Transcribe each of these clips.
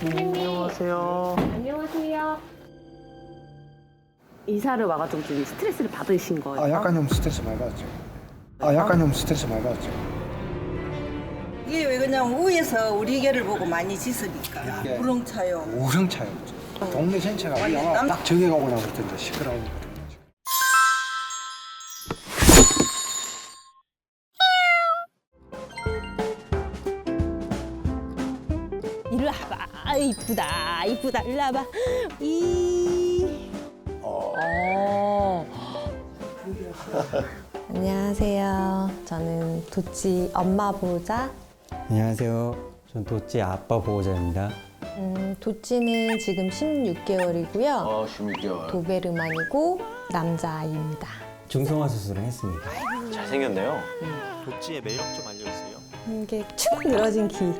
안녕하세요. 안녕하세요. 이사를 와가지고 좀 스트레스를 받으신 거예요? 약간 좀 스트레스 많이 받았죠. 약간 좀 스트레스 많이 받았죠. 이게 왜 그냥 위에서 우리 개를 보고 많이 짖으니까 예. 우렁차요. 우렁차요. 동네 전체가 아니, 아마 딱 저기 가고 나서부터 이제 시끄러워. 이리 와봐. 아, 이쁘다, 이쁘다. 일로 와봐. 안녕하세요. 저는 도찌 엄마 보호자. 안녕하세요. 전 도찌 아빠 보호자입니다. 도찌는 지금 16개월이고요. 16개월. 도베르만이고 남자아이입니다. 중성화 수술을 했습니다. 잘생겼네요. 도찌의 매력 좀 알려주세요. 이게 축 늘어진 귀.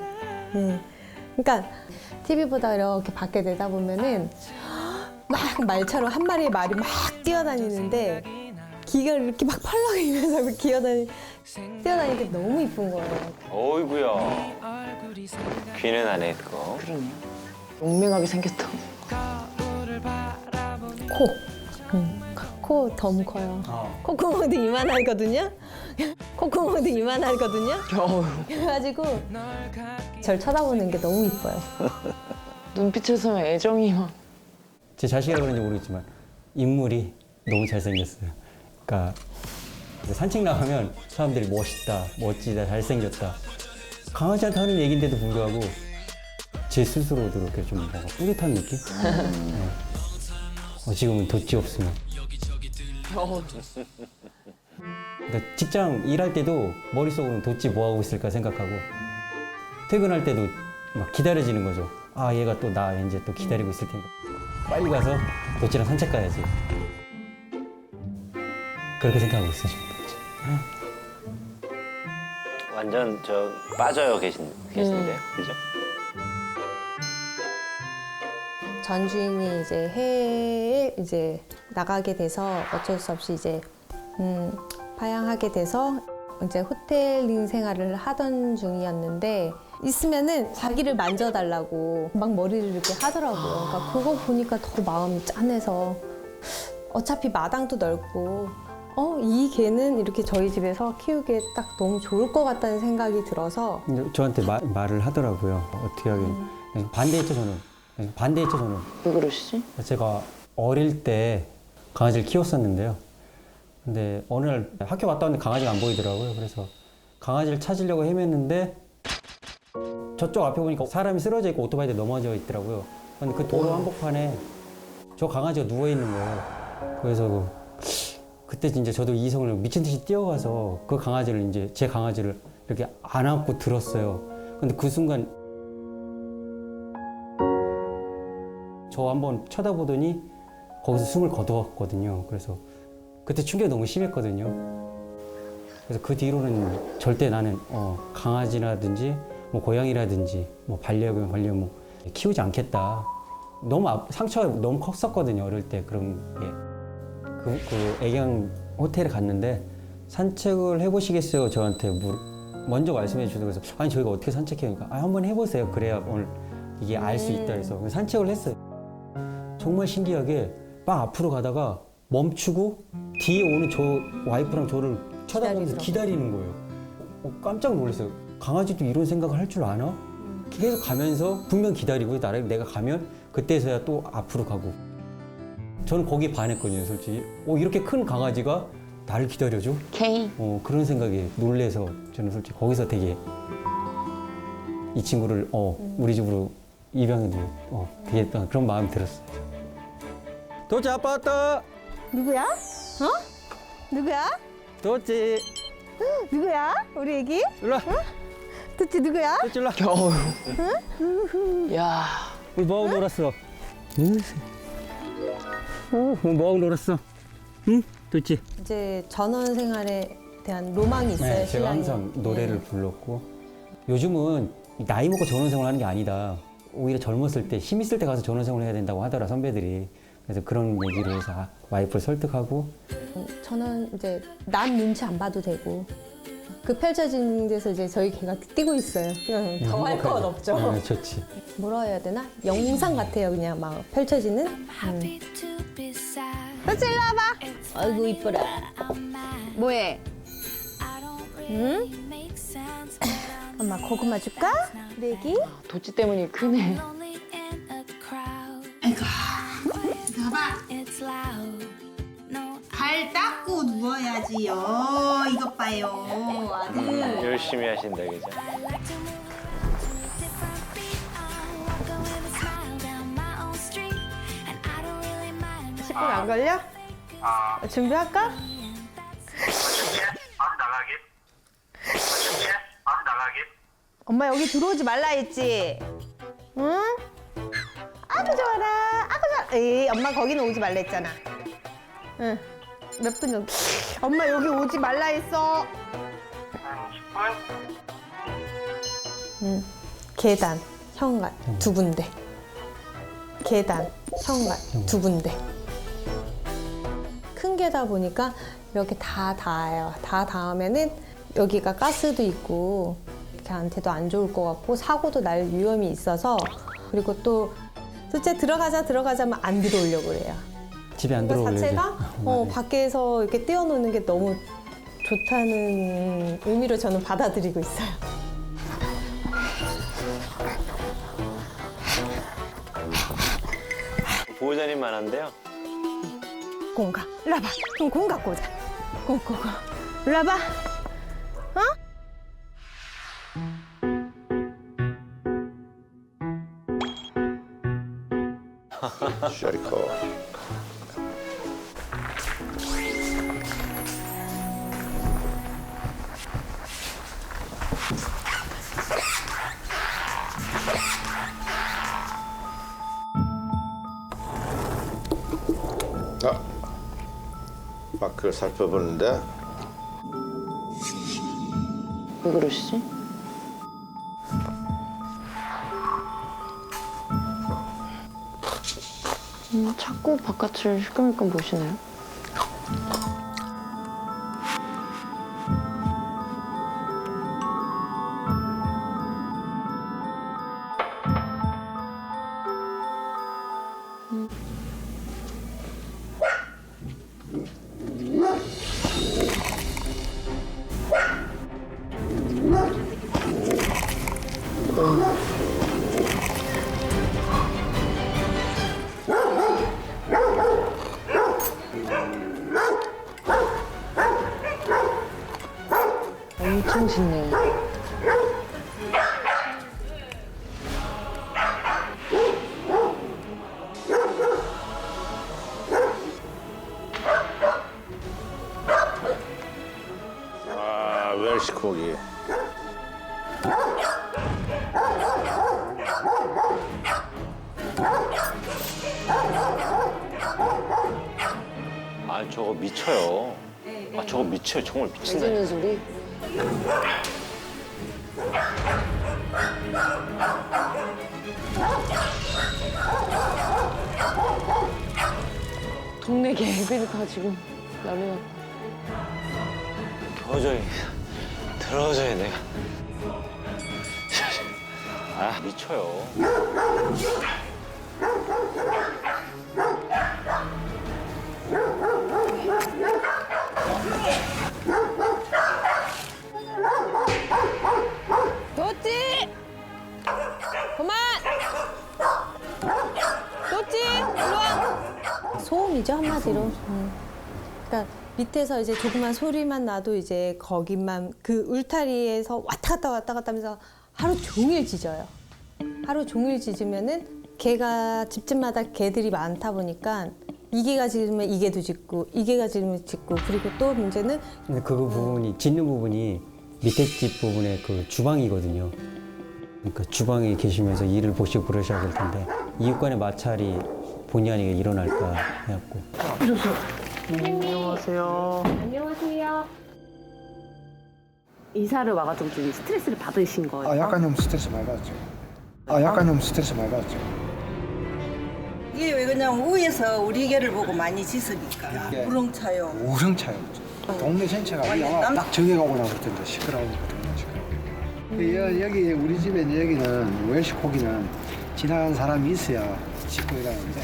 그러니까 TV보다 이렇게 밖에 내다보면은 막 말처럼 한 마리의 말이 막 뛰어다니는데 귀가 이렇게 막 펄럭이면서 뛰어다니는 게 너무 이쁜 거예요. 어이구야. 귀는 안 해, 그거. 용맹하게 생겼다. 코 덤 커요. 콧구멍도 이만하거든요. 콧구멍도 이만하거든요. 그래가지고 절 쳐다보는 게 너무 이뻐요. 눈빛에서는 애정이 막. 제 자식이라 그런지 모르겠지만 인물이 너무 잘생겼어요. 그러니까 산책 나가면 사람들이 멋있다, 멋지다, 잘생겼다. 강아지한테 하는 얘기인데도 불구하고 제 스스로도 이렇게 좀 뭔가 뿌듯한 느낌? 지금은 도찌 없으면. 그러니까 직장 일할 때도 머릿속으로는 도찌 뭐 하고 있을까 생각하고 퇴근할 때도 막 기다려지는 거죠. 아, 얘가 또 나 이제 또 기다리고 있을 테니까 빨리 가서 도찌랑 산책 가야지. 그렇게 생각하고 있어요, 지금 도찌. 완전 빠져요 계시는데요. 그죠? 전 주인이 이제 해외에 이제 나가게 돼서 어쩔 수 없이 이제 파양하게 돼서 이제 호텔링 생활을 하던 중이었는데 있으면은 자기를 만져달라고 막 머리를 이렇게 하더라고요. 그러니까 그거 보니까 더 마음이 짠해서 어차피 마당도 넓고 이 개는 이렇게 저희 집에서 키우기에 딱 너무 좋을 것 같다는 생각이 들어서 근데 저한테 말을 하더라고요. 어떻게 하긴. 반대했죠, 저는. 반대했죠, 저는. 왜 그러시지? 제가 어릴 때 강아지를 키웠었는데요. 근데 어느 날 학교 갔다 왔는데 강아지가 안 보이더라고요. 그래서 강아지를 찾으려고 헤맸는데 저쪽 앞에 보니까 사람이 쓰러져 있고 오토바이도 넘어져 있더라고요. 근데 그 도로 한복판에 저 강아지가 누워 있는 거예요. 그래서 그때 진짜 저도 이성을 미친 듯이 뛰어가서 그 강아지를 이제 제 강아지를 이렇게 안고 들었어요. 근데 그 순간 저 한번 쳐다보더니 거기서 숨을 거두었거든요. 그래서 그때 충격이 너무 심했거든요. 그래서 그 뒤로는 절대 나는 강아지라든지 뭐 고양이라든지 뭐 반려견 뭐 키우지 않겠다. 너무 상처가 너무 컸었거든요. 어릴 때 그런 게. 그 애견 호텔에 갔는데 산책을 해보시겠어요? 저한테 먼저 말씀해 주셔서 그래서 아니 저희가 어떻게 산책해요? 그러니까 한번 해보세요. 그래야 오늘 이게 알 수 있다 해서 산책을 했어요. 정말 신기하게 막 앞으로 가다가 멈추고 뒤에 오는 저 와이프랑 저를 쳐다보면서 기다리는 거예요. 깜짝 놀랐어요. 강아지도 이런 생각을 할 줄 아나? 계속 가면서 분명 기다리고 내가 가면 그때서야 또 앞으로 가고. 저는 거기에 반했거든요, 솔직히. 이렇게 큰 강아지가 나를 기다려줘? K. 그런 생각에 놀래서 저는 솔직히 거기서 되게 이 친구를 우리 집으로 입양해도 되겠다 그런 마음이 들었어요. 도찌 아빠 왔다. 누구야? 누구야? 도찌 누구야? 우리 애기? 일로 와. 도찌 누구야? 도찌 일로 와. 야. 우리 뭐하고 놀았어? 응? 뭐하고 놀았어? 응? 도찌. 이제 전원 생활에 대한 로망이 있어요. 제가 신랑이. 항상 노래를 불렀고 요즘은 나이 먹고 전원생활 하는 게 아니다. 오히려 젊었을 때 힘 있을 때 가서 전원생활 해야 된다고 하더라 선배들이. 그래서 그런 얘기를 해서 와이프를 설득하고 저는 이제 남 눈치 안 봐도 되고 그 펼쳐진 데서 이제 저희 개가 뛰고 있어요. 더 할 건 없죠. 네, 좋지. 뭐라 해야 되나? 영상 같아요. 그냥 막 펼쳐지는. 그렇지, 일로 와봐. 아이고 이뻐라. 뭐해? 응? 엄마 고구마 줄까? 내기? 도치 때문이 크네. 발 닦고 누워야지요. 이것 봐요. 아들. 열심히 하신다, 그죠? 십 분 안 걸려? 준비할까? 엄마 여기 들어오지 말라 했지? 응? 아구 좋아라. 아구 좋아. 에이, 엄마 거기는 오지 말라 했잖아. 응. 몇 분 정도? 엄마 여기 오지 말라 했어. 10분? 응. 계단, 현관 두 군데. 계단, 현관 두 군데. 큰 개다 보니까 이렇게 다 닿아요. 다 닿으면은 여기가 가스도 있고 걔한테도 안 좋을 것 같고 사고도 날 위험이 있어서 그리고 또 둘째 들어가자 하면 안 들어오려고 그래요. 집에 안 그 들어오려고. 자체가 밖에서 이렇게 뛰어노는 게 너무 좋다는 의미로 저는 받아들이고 있어요. 보호자님만 한데요. 공가, 일로 와봐. 그럼 공 갖고 오자. 공. 일로 와봐. 어? 샤리코. 마크를 살펴보는데 왜 그러시지? 자꾸 바깥을 시끌시끌 보시네요. 엄청 짖네요. 아 웰시코기. 아, 저거 미쳐요. 아, 저거 미쳐요. 정말 미친다. 짖는 소리? 동네 개들이 다 지금 난리 났다. 도저히 들어줘야 내가. 아, 미쳐요. 도찌! 그만! 도찌! 일로 와! 소음이죠, 한마디로. 그러니까 밑에서 이제 조그만 소리만 나도 이제 거기만 그 울타리에서 왔다 갔다 하면서 하루 종일 짖어요. 하루 종일 짖으면은 개가 집집마다 개들이 많다 보니까 이 개가 짖으면 이 개도 짖고 이 개가 짖으면 짖고 그리고 또 문제는 근데 그 부분이 짖는 부분이 밑에 집 부분에 그 주방이거든요. 그러니까 주방에 계시면서 일을 보시고 그러셔야 될 텐데 이웃 간의 마찰이 본의 아니게 일어날까 해갖고. 안녕하세요. 안녕하세요. 이사를 와가지고 좀 스트레스를 받으신 거예요? 약간 좀 스트레스 많이 받았죠. 약간 좀 스트레스 많이 받았죠. 이게 왜 그냥 위에서 우리 개를 보고 많이 짖으니까. 우렁차요. 우렁차요. 동네 전체가 아마 딱 정해가고 나올 텐데 시끄러우거든요 지금. 여기 우리 집에 여기는 웰시 코기는 지나가는 사람이 있어야 씻고 일하는데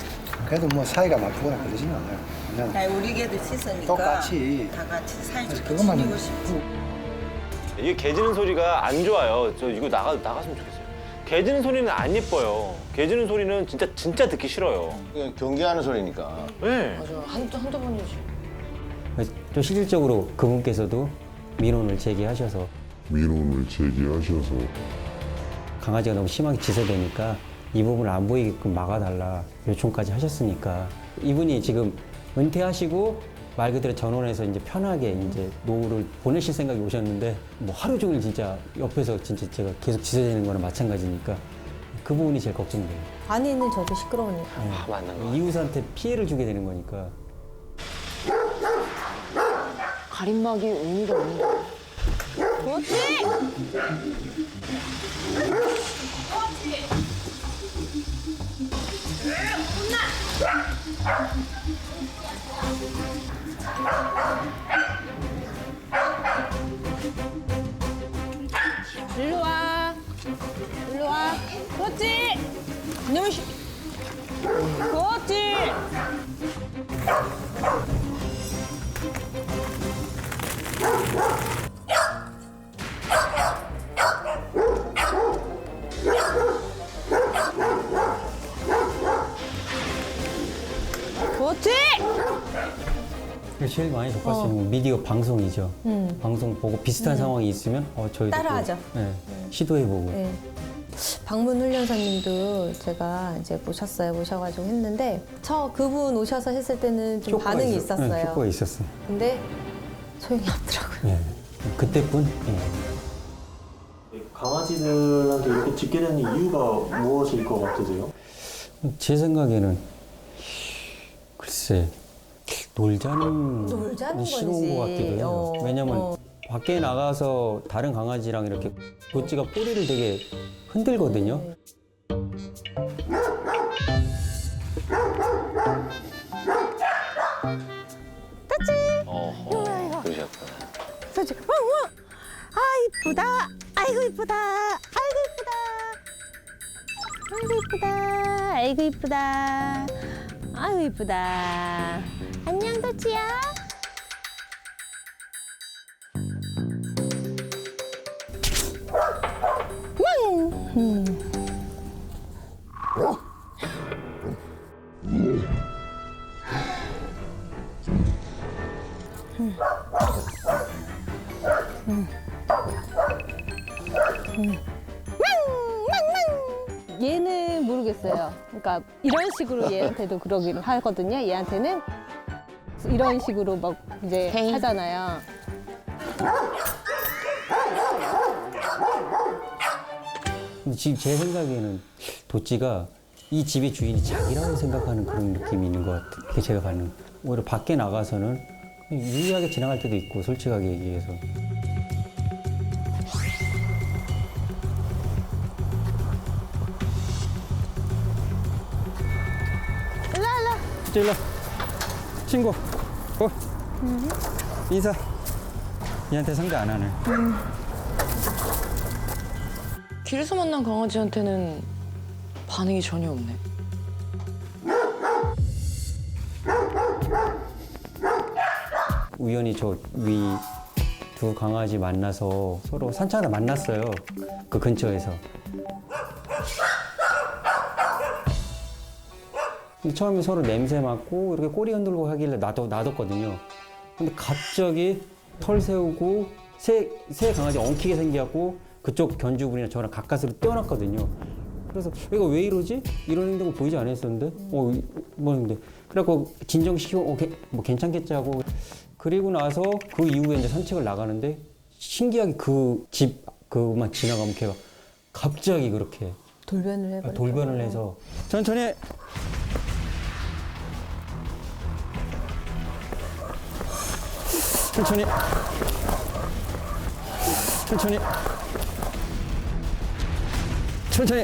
그래도 뭐 사이가 나쁘거나 그러지는 않아요. 그냥 다 우리 개도 씻으니까 똑같이 다 같이 사이좋게 그것만 지내고 싶고. 이게 개 짖는 소리가 안 좋아요. 저 이거 나갔으면 좋겠어요. 개 짖는 소리는 안 예뻐요. 개 짖는 소리는 진짜 듣기 싫어요. 그냥 경계하는 소리니까. 네. 맞아. 한두 번이지. 또 실질적으로 그분께서도 민원을 제기하셔서 강아지가 너무 심하게 짖어대니까 이 부분을 안 보이게끔 막아달라 요청까지 하셨으니까 이분이 지금 은퇴하시고 말 그대로 전원해서 이제 편하게 이제 노후를 보내실 생각이 오셨는데 뭐 하루 종일 진짜 옆에서 진짜 제가 계속 짖어대는 거랑 마찬가지니까 그 부분이 제일 걱정돼요. 안에 있는 저도 시끄러우니까. 아, 맞는 거. 이웃한테 피해를 주게 되는 거니까. 가림막이 의미가 없는 거야. 일로 와. 일로 와. 그렇지. 누시. 그렇지. 그렇지. 제일 많이 접하시는 미디어 방송이죠. 방송 보고 비슷한 상황이 있으면 저희도 따라하죠. 또, 네, 시도해보고. 네. 방문 훈련사님도 제가 이제 모셔가지고 했는데 그분 오셔서 했을 때는 좀 효과가 반응이 네, 있었어요. 효과가 있었어요. 근데 소용이 없더라고요. 네. 그때뿐. 강아지들한테 이렇게 짖게 되는 이유가 무엇일 것 같으세요? 제 생각에는 글쎄 놀자는 싫은 거지. 것 같기도 해요. 왜냐면 밖에 나가서 다른 강아지랑 이렇게 도찌가 꼬리를 되게 흔들거든요. 어허, 그러셨구나. 소지, 왕왕. 아 이쁘다. 아이고 이쁘다. 아이고 이쁘다. 아이고 이쁘다. 아이고 이쁘다. 아이고 이쁘다. 안녕 도치야. 얘는 모르겠어요. 그러니까 이런 식으로 얘한테도 그러긴 하거든요. 얘한테는 이런 식으로 막 이제 하잖아요. 근데 지금 제 생각에는 도찌가 이 집의 주인이 자기라고 생각하는 그런 느낌이 있는 것 같아요. 그게 제가 받는. 오히려 밖에 나가서는 유리하게 지나갈 때도 있고 솔직하게 얘기해서. 일로 친구 인사. 얘한테 상대 안 하네. 길에서 만난 강아지한테는 반응이 전혀 없네. 우연히 저 위 두 강아지 만나서 서로 산책하다 만났어요. 그 근처에서. 근데 처음에 서로 냄새 맡고 이렇게 꼬리 흔들고 하길래 놔뒀거든요. 근데 갑자기 털 세우고 새 강아지 엉키게 생겨갖고 그쪽 견주분이랑 저랑 가까스로 뛰어났거든요. 그래서 이거 왜 이러지? 이런 행동을 보이지 않았었는데? 뭐는데? 그래갖고 진정시키고 뭐 괜찮겠지 하고 그리고 나서 그 이후에 이제 산책을 나가는데 신기하게 그 집 그만 지나가면 걔가 갑자기 그렇게 돌변을 해서 천천히 천천히 천천히 천천히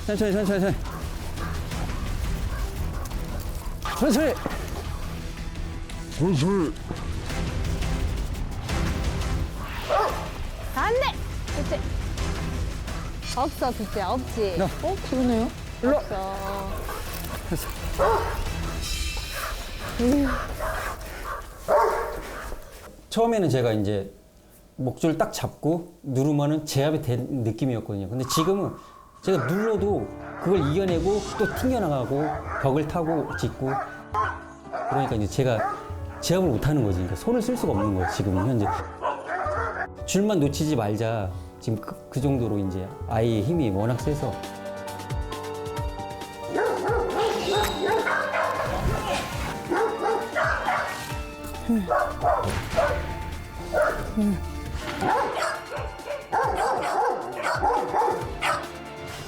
천천히 천천히 천천히 안돼. 둘째. 없어 둘째 없지. 그러네요. 없어. 처음에는 제가 이제 목줄을 딱 잡고 누르면은 제압이 된 느낌이었거든요. 근데 지금은 제가 눌러도 그걸 이겨내고 또 튕겨나가고 벽을 타고 짚고 그러니까 이제 제가 제압을 못하는 거지. 그러니까 손을 쓸 수가 없는 거예요. 지금은 현재 줄만 놓치지 말자. 지금 그 정도로 이제 아이의 힘이 워낙 세서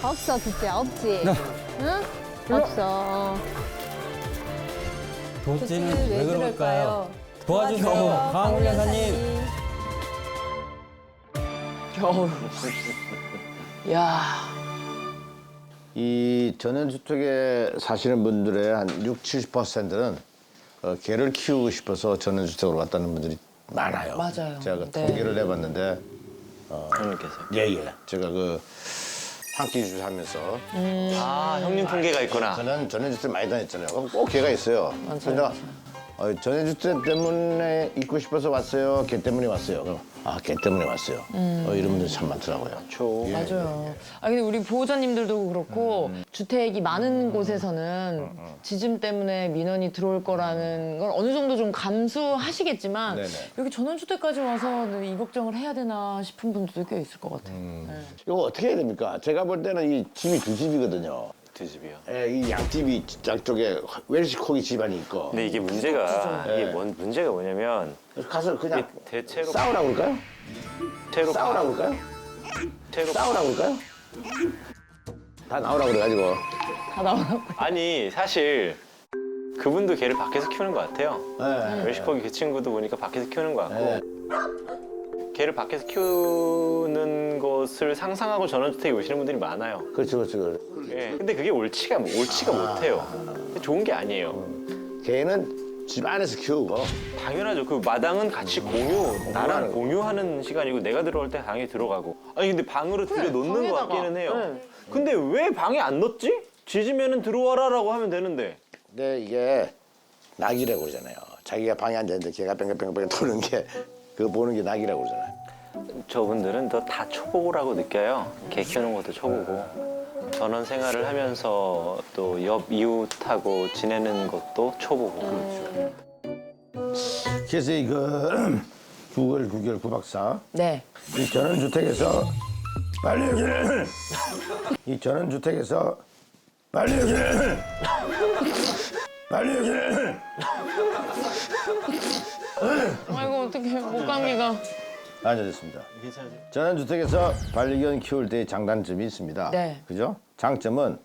없어 둘째 없지. 응? 없어. 도대체는 왜 그럴까요? 도와주세요, 도와주세요, 강훈 여사님. 겨우. 야. 이 전원주택에 사시는 분들의 한 60~70%는 개를 키우고 싶어서 전원주택으로 왔다는 분들이 많아요. 맞아요. 제가 그 네. 통계를 내봤는데 형님께서. 예예. 제가 그 한끼 주하면서 아, 형님 통계가 있구나. 저는 전원주택 많이 다녔잖아요. 그럼 꼭 개가 있어요. 그래서 전원주택 때문에 있고 싶어서 왔어요. 개 때문에 왔어요. 그럼 개 때문에 왔어요. 이런 분들이 참 많더라고요. 그렇죠. 맞아요. 아 근데 우리 보호자님들도 그렇고 주택이 많은 곳에서는 지짐 때문에 민원이 들어올 거라는 걸 어느 정도 좀 감수하시겠지만 네네. 여기 전원주택까지 와서 이 걱정을 해야 되나 싶은 분들도 꽤 있을 것 같아요. 네. 이거 어떻게 해야 됩니까? 제가 볼 때는 이 집이 두 집이거든요. 두 집이요. 이 양집이 양쪽에 웰시코기 집안이 있고. 근데 이게 문제가 네. 이게 문제가 뭐냐면 가서 이게 그냥 대체로 싸우라고 그럴까요? 대체로 싸우라고 그럴까요? 대체로 싸우라고 그럴까요? 다 나오라고 그래가지고. 다 나오나? 아니 사실 그분도 개를 밖에서 키우는 것 같아요. 네. 웰시코기 그 친구도 보니까 밖에서 키우는 것 같고 네. 개를 밖에서 키우는 것을 상상하고 전원주택에 오시는 분들이 많아요. 그렇죠. 예. 근데 그게 옳지가 못해요. 좋은 게 아니에요. 개는 집 안에서 키우고. 당연하죠. 그 마당은 같이 나랑 공유하는 시간이고 내가 들어갈 때 방에 들어가고. 아니 근데 방으로 들여놓는 것 방에다가. 같기는 해요. 네. 근데 왜 방에 안 넣었지? 짖으면은 들어와라라고 하면 되는데. 근데 이게 낙이라고 그러잖아요. 자기가 방에 앉았는데 개가 뺑뺑뺑뺑 도는 게 그거 보는 게 낙이라고 그러잖아요. 저분들은 다 초보라고 느껴요. 개 키우는 것도 초보고. 전원 생활을 하면서 또 옆 이웃하고 지내는 것도 초보고. 그래서 이거 9월 9개월 9박사 네. 이 전원주택에서 빨리 여기를 이 전원주택에서 빨리 여기를 빨리 여기를 아이고 어떡해 목감기가. 앉아졌습니다. 전원주택에서 반려견 키울 때 장단점이 있습니다. 네. 그죠? 장점은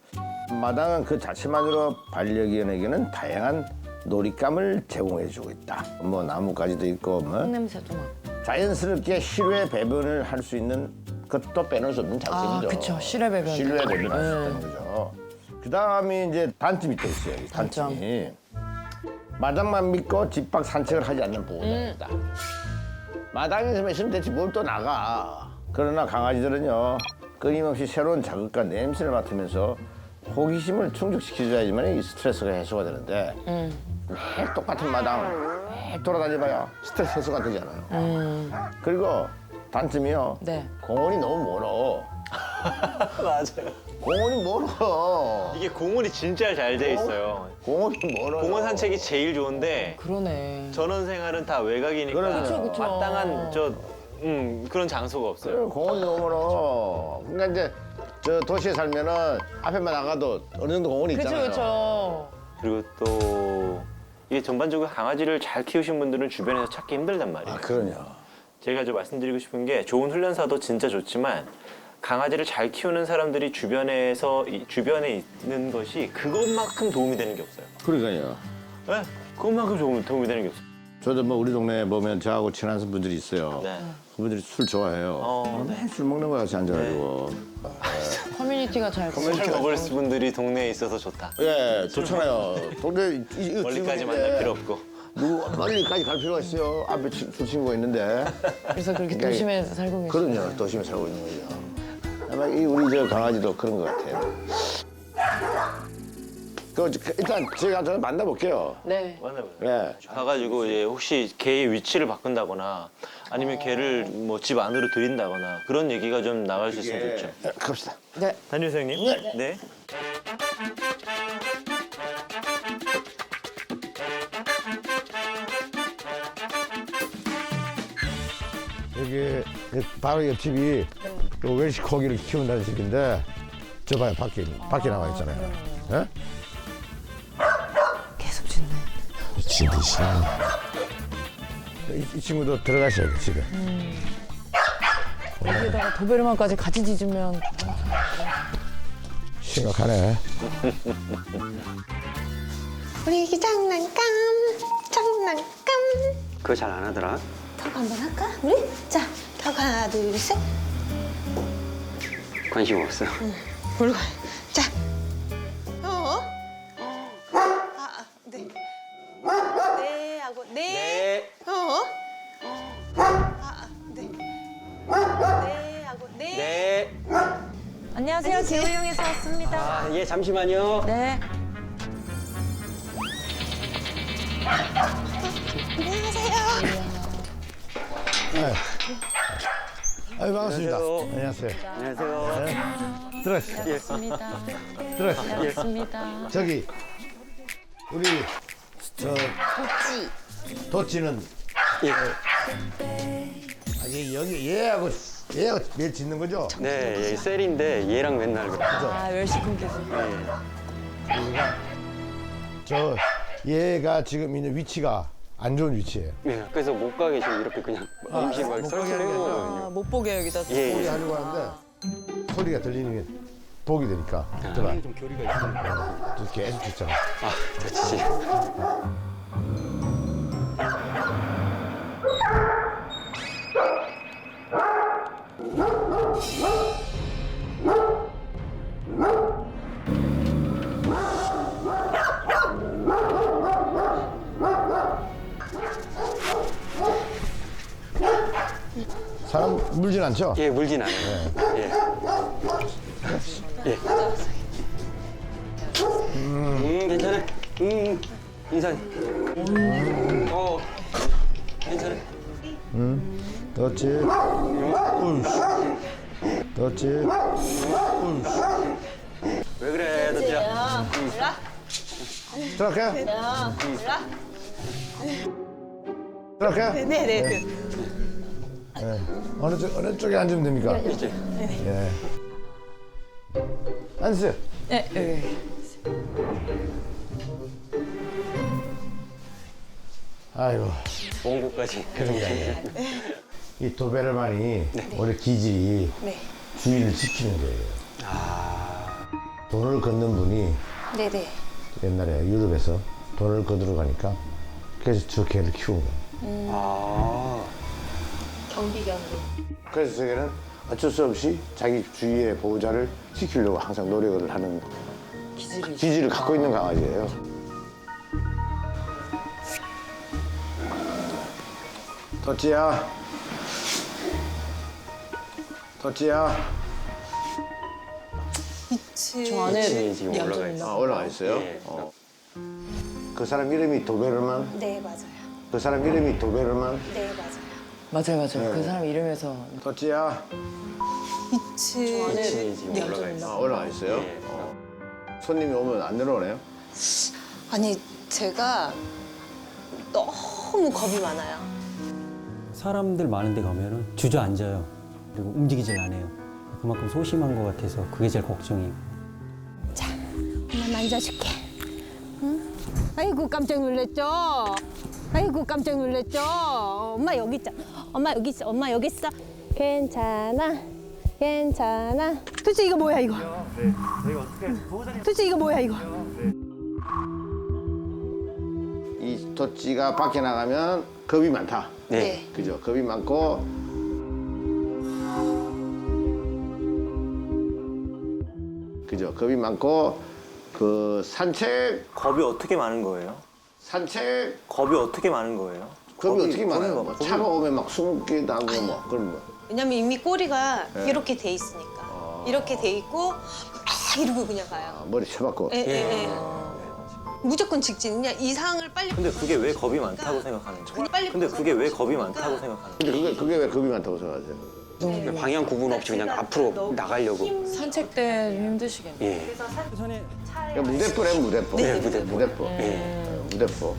마당은 그 자체만으로 반려견에게는 다양한 놀잇감을 제공해주고 있다. 뭐 나뭇가지도 있고 뭐 냄새도 막. 자연스럽게 실외 배변을 할 수 있는 것도 빼놓을 수 없는 장점이죠. 그쵸. 실외 배변. 실외 배변할 수 있다는 거죠. 그 다음에 이제 단점이 또 있어요. 이 단점이. 마당만 믿고 집 밖 산책을 하지 않는 보호자입니다. 마당에서 있으면 대체 뭘 또 나가. 그러나 강아지들은요. 끊임없이 새로운 자극과 냄새를 맡으면서 호기심을 충족시켜줘야지만 이 스트레스가 해소가 되는데 매 똑같은 마당 매 돌아다녀봐야 스트레스 해소가 되지 않아요. 그리고 단점이요. 네. 공원이 너무 멀어. 맞아요. 공원이 멀어. 이게 공원이 진짜 잘 돼 있어요. 공원이 멀어. 공원 산책이 제일 좋은데 그러네. 전원 생활은 다 외곽이니까 그렇죠, 그쵸. 마땅한 그런 장소가 없어요. 공원이 너무 멀어. 그러니까 이제 저 도시에 살면은 앞에만 나가도 어느 정도 공원이 그쵸 있잖아요. 그쵸. 그리고 또 이게 전반적으로 강아지를 잘 키우신 분들은 주변에서 찾기 힘들단 말이에요. 아, 그러냐. 제가 좀 말씀드리고 싶은 게 좋은 훈련사도 진짜 좋지만 강아지를 잘 키우는 사람들이 주변에 있는 것이 그것만큼 도움이 되는 게 없어요. 그러니까요. 네? 그것만큼 도움이 되는 게 없어요. 저도 뭐 우리 동네에 보면 저하고 친한 분들이 있어요. 네. 그분들이 술 좋아해요. 매일 술 먹는 거야, 같이 앉아가지고. 커뮤니티가 잘 커뮤니티 러버스 분들이 동네에 있어서 좋다. 예, 좋잖아요. 동네 멀리까지 만날 필요 없고. 누구 멀리까지 갈 필요가 있어요. 앞에 두 친구가 있는데. 그래서 그렇게 그러니까 도심에서 살고 계시죠. 그럼요. 도심에 살고 있는 거죠. 아마 이 우리 저 강아지도 그런 것 같아요. 일단 제가 저는 만나볼게요. 네. 예. 가가지고 이제 혹시 개의 위치를 바꾼다거나 아니면 개를 뭐 집 안으로 들인다거나 그런 얘기가 좀 나갈 수 있으면 좋죠. 갑시다. 네. 담임 선생님. 네. 여기 바로 옆집이 그 웰시 코기를 키운다는 집인데 저 봐요 밖에 나와 있잖아요. 예? 계속 짖네. 집이 심하네. 이 친구도 들어가셔야 돼 집에. 여기다가 도베르만까지 같이 짖으면 심각하네. 우리 애기 장난감. 그거 잘 안 하더라. 턱 한번 할까? 우리? 자, 턱 하나, 둘, 셋. 관심 없어. 물고. 자. 네. 네 하고 네. 네. 네 하고 네. 안녕하세요. 제우용에서 왔습니다. 아, 예, 잠시만요. 네. 아유 반갑습니다. 안녕하세요. 안녕하세요. 안녕하세요. 들어가시죠. 반갑습니다. 들어가시죠. 반갑습니다. 저기 우리 저 도찌는 여기 얘하고 매일 짓는 거죠? 네, 얘 셀인데 얘랑 맨날 그래. 아, 멸시콩기지. 저 얘가 지금 있는 위치가 안 좋은 위치예요. 네, 그래서 못 가게 지금 이렇게 그냥 음식 막 못 설치 가게 하는 게 해놓거든요. 아, 못 보게 여기다. 예, 소리 예. 하려고 하는데 소리가 들리는 게 보게 되니까 들어봐. 좀 교리가 있으니까. 저 계속 듣잖아. 아, 좋지. 사람 물진 않죠? 예, 물진 않아요. 예. 예. 괜찮아. 인사. 괜찮아. 그렇지. 으이씨. 그렇지. 으이씨. 왜 그래, 너지야? 들어갈게. 들어갈게. 네네. 네. 어느 쪽에 앉으면 됩니까? 이제. 예. 앉으세요. 네, 여기. 아이고. 먼 곳까지. 그런 게 아니에요. 이 도베르만이 원래 기질이 주인을 지키는 거예요. 돈을 걷는 분이 네네. 옛날에 유럽에서 돈을 거두러 가니까 그래서 저 개를 키운 거예요. 아. 그래서 저 개는 어쩔 수 없이 자기 주위의 보호자를 지키려고 항상 노력을 하는 기질을 갖고 있는 강아지예요. 덧지야. 덧지야. 저 안에 지금 올라가 있어. 아, 올라가 있어요? 예. 그 사람 이름이 도베르만? 네, 맞아요. 그 사람 이름이 도베르만? 네, 맞아요. 맞아요. 그 사람 이름에서 덧지야. 저 안에 지금 올라가 있어. 아, 올라가 있어요? 예. 손님이 오면 안 내려오네요? 아니, 제가 너무 겁이 많아요. 사람들 많은 데 가면은 주저앉아요. 그리고 움직이질 않아요. 그만큼 소심한 것 같아서 그게 제일 걱정이에요. 자, 엄마 만져줄게. 응? 아이고, 깜짝 놀랐죠? 아이고, 깜짝 놀랐죠? 엄마 여기 있잖아. 엄마 여기 있어. 엄마 여기 있어. 괜찮아. 괜찮아. 도대체 이거 뭐야, 이거? 도대체 이거 뭐야, 이거? 이 덧지가 밖에 나가면 겁이 많다. 네. 그죠? 겁이 많고 그죠? 겁이 많고 그 산책 겁이 어떻게 많은 거예요? 산책 겁이 어떻게 많은 거예요? 겁이 어떻게 많아요? 겁이 뭐 겁이- 차가 오면 막 숨기도 하고 뭐 그런 뭐. 왜냐면 이미 꼬리가 이렇게 돼 있으니까. 이렇게 돼 있고 막 이러고 그냥 가요. 머리 쳐박고. 예, 예, 예. 무조건 직진. 그냥 이상을 빨리. 근데 그게 왜 겁이 많다고 생각하는 거예요? 그냥 빨리 근데 그게 왜 겁이 벗어나니까. 많다고 생각하는 거예요? 근데 그게 왜 겁이 많다고 생각하세요? 방향 구분 없이 그냥 앞으로 나가려고. 산책 때 힘드시겠네요. 예. 그러니까 무대포래 무대포. 네, 무대포. 무대포. 예. 무대포.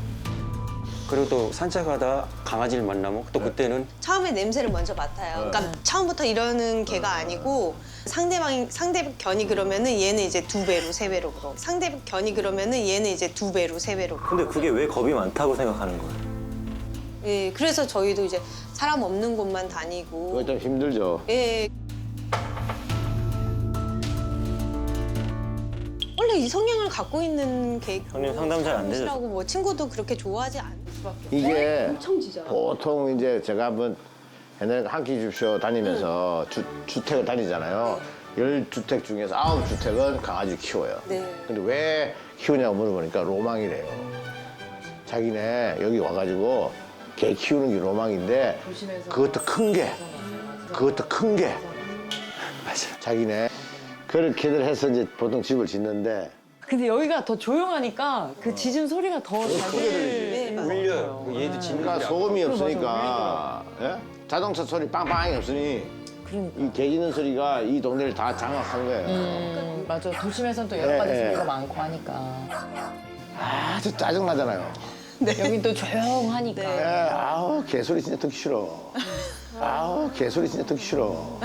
그리고 또 산책하다 강아지를 만나면 또 그때는 처음에 냄새를 먼저 맡아요. 그러니까 처음부터 이러는 개가 아니고 상대견이 그러면은 얘는 이제 2배로 3배로 그러고 상대견이 그러면은 얘는 이제 2배로 3배로 그러고. 근데 그게 왜 겁이 많다고 생각하는 거예요? 예, 그래서 저희도 이제 사람 없는 곳만 그거 다니고 좀 힘들죠. 예. 원래 이 성향을 갖고 있는 개. 형님 상담 잘 안 되죠? 라고 뭐 친구도 그렇게 좋아하지 않을 수밖에. 이게 엄청 짖어요. 보통 이제 제가 한번 옛날에 한 끼 줍쇼 다니면서 주택을 다니잖아요. 10주택 중에서 9주택은 강아지 키워요. 네. 근데 왜 키우냐고 물어보니까 로망이래요. 자기네 여기 와가지고 개 키우는 게 로망인데 그것도 큰 게, 그것도 큰 게. 맞아. 자기네 그렇게들 해서 이제 보통 집을 짓는데 근데 여기가 더 조용하니까 그 짖은 소리가 더 잘 네, 울려요. 얘도 그러니까 소음이 없으니까 예? 자동차 소리 빵빵이 없으니 그러니까. 이 개 짖는 소리가 이 동네를 다 장악한 거예요. 맞아. 도심에서는 또 여러 가지 예, 예. 소리가 많고 하니까. 아주 짜증나잖아요. 여긴 또 조용하니까. 예, 아우 개소리 진짜 듣기 싫어. 아우 개소리 진짜 듣기 싫어.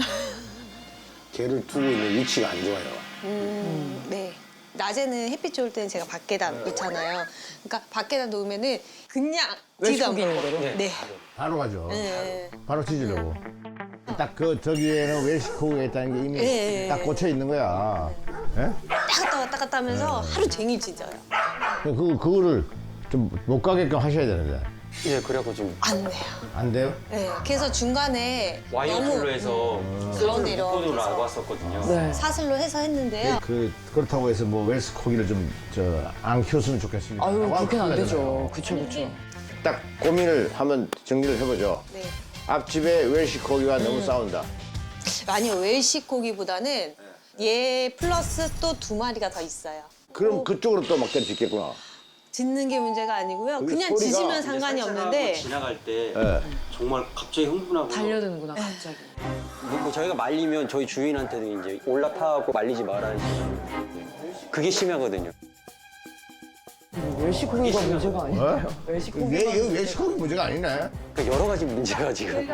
개를 두고 있는 위치가 안 좋아요. 네. 낮에는 햇빛 좋을 때는 제가 밖에다 놓잖아요. 그러니까 밖에다 놓으면은 그냥 외식국이 있는 대로? 네. 바로 가죠. 네. 바로 짖으려고. 딱 그 저기에는 웰시코기가 있다는 게 이미 예, 예, 딱 꽂혀 있는 거야. 예? 왔다 갔다 하면서 하루 종일 짖어요. 그거를 좀 못 가게끔 하셔야 되는데 예, 그래갖고 지금 안 돼요. 안 돼요? 네. 그래서 중간에 와이어풀로 해서 가운데 코드를 이렇게 알고 왔었거든요. 네. 사슬로 해서 했는데요. 그렇다고 해서 뭐 웰스코기를 좀 안 키웠으면 좋겠습니다. 아유, 라고 그렇게는 안 하잖아요. 되죠. 그쵸, 그쵸. 딱 고민을 한번 정리를 해보죠. 네. 앞집에 웰시코기가 너무 싸운다. 아니요, 웰시코기보다는 얘 플러스 또 2마리가 더 있어요. 그럼 그쪽으로 또 막 때려짓겠구나. 짖는 게 문제가 아니고요. 그게 그냥 소리가 짖으면 상관이 없는데 지나갈 때 예. 정말 갑자기 흥분하고 달려드는구나, 갑자기. 뭐 저희가 말리면 저희 주인한테도 이제 올라타고 말리지 말아야지. 그게 심하거든요. 외식고기가 문제가 아닌데요. 외식고기가. 여기 웰시코기 문제가 아니네. 그러니까 여러 가지 문제가 지금.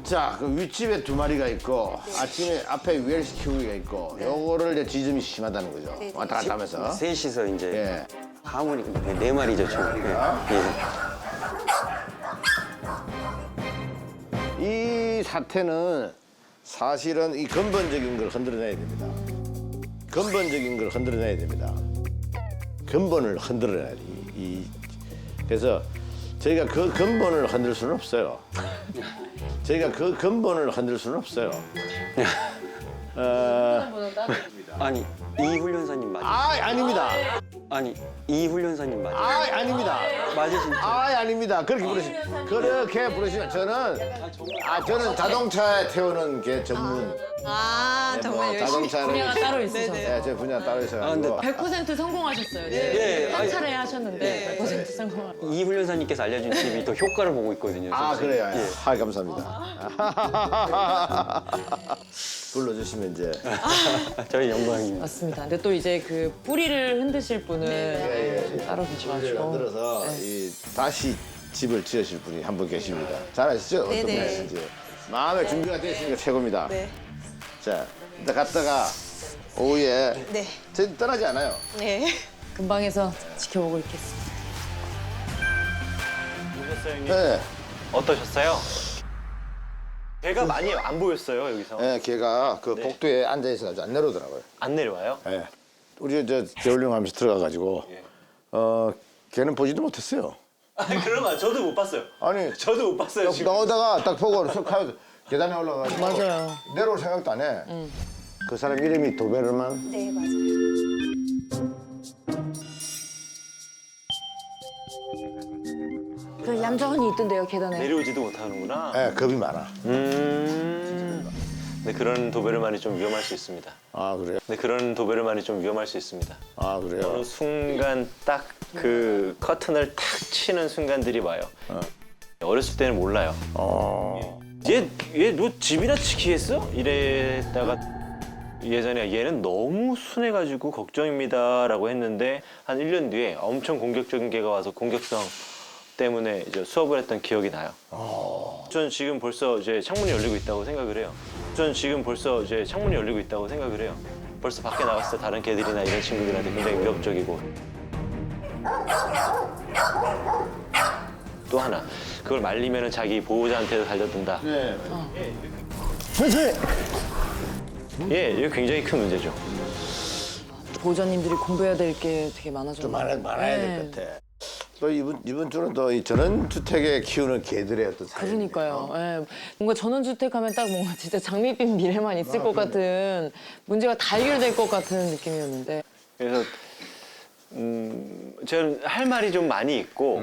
자, 그 윗집에 2마리가 있고 아침에 앞에 웰시코기가 있고 요거를 이제 짖음이 심하다는 거죠. 왔다 갔다 하면서. 셋이서 이제 예. 하모니 4마리죠, 총. 예. 이 사태는 사실은 이 근본적인 걸 흔들어내야 됩니다. 근본적인 걸 흔들어내야 됩니다. 근본을 흔들어내야 돼. 그래서 저희가 그 근본을 흔들 수는 없어요. 저희가 그 근본을 흔들 수는 없어요. 아니, 이 훈련사님 맞아요? 아닙니다. 아니, 이 훈련사님 맞아요? 아닙니다. 맞으신 아닙니다. 그렇게 부르시면 저는 자동차에 태우는 게 전문. 정말 열심히. 자동차를 분야가 따로 있으셔서. 네, 제 분야 따로 있어가지고. 100% 성공하셨어요. 네. 한 차례 하셨는데 100% 성공하셨어요. 이 훈련사님께서 알려준 팁이 더 효과를 보고 있거든요. 그래요? 예. 감사합니다. 불러주시면 이제. 저희 영광입니다. 맞습니다. 근데 또 이제 그 뿌리를 흔드실 분은 따로 계셔가지고. 만들어서 다시 집을 지으실 분이 한 분 계십니다. 잘 아시죠? 어떤 네네. 분이신지. 마음의 준비가 되어 있으니까 최고입니다. 네. 자, 일단 갔다가 오후에 네. 저희 떠나지 않아요. 네. 근방에서 지켜보고 있겠습니다. 보셨어요, 형님? 네. 어떠셨어요? 배가 많이 안 보였어요, 여기서. 네, 걔가 그 복도에 앉아 있어가지고 안 내려오더라고요. 안 내려와요? 네. 우리 재활용 하면서 들어가가지고 걔는 보지도 못했어요. 아니, 그런 거 저도 못 봤어요. 아니 저도 못 봤어요, 지금. 나오다가 딱 보고 쑥 하면서 계단에 올라가가지고 맞아요. 내려올 생각도 안 해. 그 사람 이름이 도베르만. 네, 맞아요. 그 얌전히 있던데요 계단에. 내려오지도 못하는구나. 예, 겁이 많아. 네, 그런 도베르만이 좀 위험할 수 있습니다. 아, 그래요? 네, 그런 도베르만이 좀 위험할 수 있습니다. 아, 그래요? 어느 순간 딱 그 커튼을 탁 치는 순간들이 와요. 어렸을 때는 몰라요. 얘 너 집이나 지키겠어? 이랬다가 예전에 얘는 너무 순해가지고 걱정입니다라고 했는데 한 1년 뒤에 엄청 공격적인 개가 와서 공격성 때문에 이제 수업을 했던 기억이 나요. 전 지금 벌써 이제 창문이 열리고 있다고 생각을 해요. 전 지금 벌써 이제 창문이 열리고 있다고 생각을 해요. 벌써 밖에 나갔을 때 다른 개들이나 이런 친구들한테 굉장히 위협적이고. 또 하나, 그걸 말리면 자기 보호자한테도 달려든다. 네. 예, 이거 굉장히 큰 문제죠. 보호자님들이 공부해야 될 게 되게 많아졌네요. 좀 많아야 될 것 같아. 또 이번 주는 또 이 전원주택에 키우는 개들의 또 사연. 그러니까요. 예. 뭔가 전원주택 하면 딱 뭔가 진짜 장밋빛 미래만 있을 것 같은 문제가 다 해결될 것 같은 느낌이었는데. 그래서 저는 할 말이 좀 많이 있고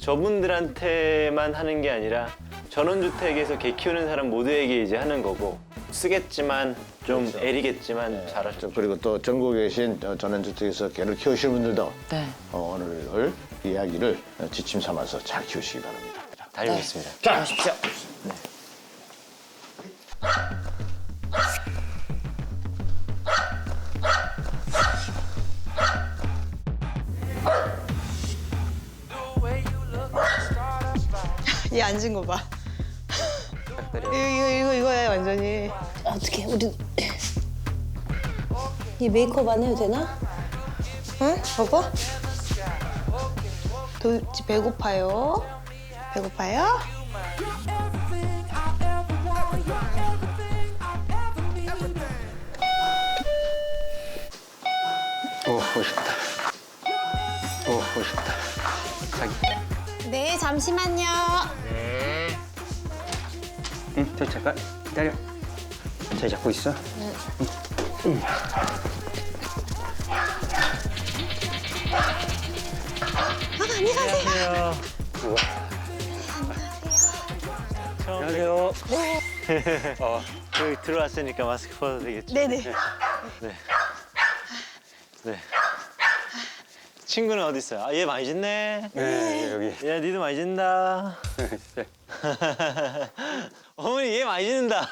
저분들한테만 하는 게 아니라 전원주택에서 개 키우는 사람 모두에게 이제 하는 거고 쓰겠지만 좀 애리겠지만 잘하죠. 그리고 또 전국에 계신 전원주택에서 개를 키우시는 분들도 네. 오늘 이야기를 지침 삼아서 잘 키우시기 바랍니다. 다녀오겠습니다. 자, 가십시오. 얘 앉은 거 봐. 이거야 완전히. 어떻게 우리 얘 메이크업 안 해도 되나? 응? 봐봐. 배고파요? 배고파요? 멋있다. 멋있다. 자기. 네, 잠시만요. 응, 저 잠깐 기다려. 잘 잡고 있어. 응. 안녕하세요. 안녕하세요. 네. 여기 들어왔으니까 마스크 벗어도 되겠죠? 네네. 네. 네. 친구는 어디 있어요? 아, 얘 많이 짖네. 네, 여기. 야, 니도 많이 짖는다. 어머니, 얘 많이 짖는다.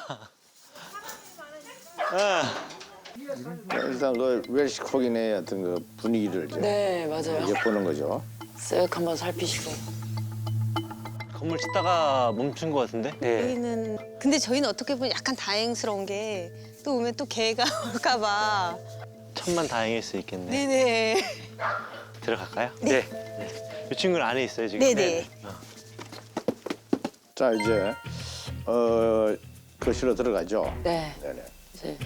일단 그 웰시코긴의 어떤 그 분위기를 이제 네, 맞아요. 엿보는 거죠. 쓱 한번 살피시고. 건물 짓다가 멈춘 것 같은데? 네. 저희는 근데 저희는 어떻게 보면 약간 다행스러운 게 또 오면 또 개가 올까봐. 천만 다행일 수 있겠네. 네네. 들어갈까요? 네. 이 친구는 안에 있어요, 지금? 네네. 자, 이제 거실로 들어가죠. 네. 네네. 이제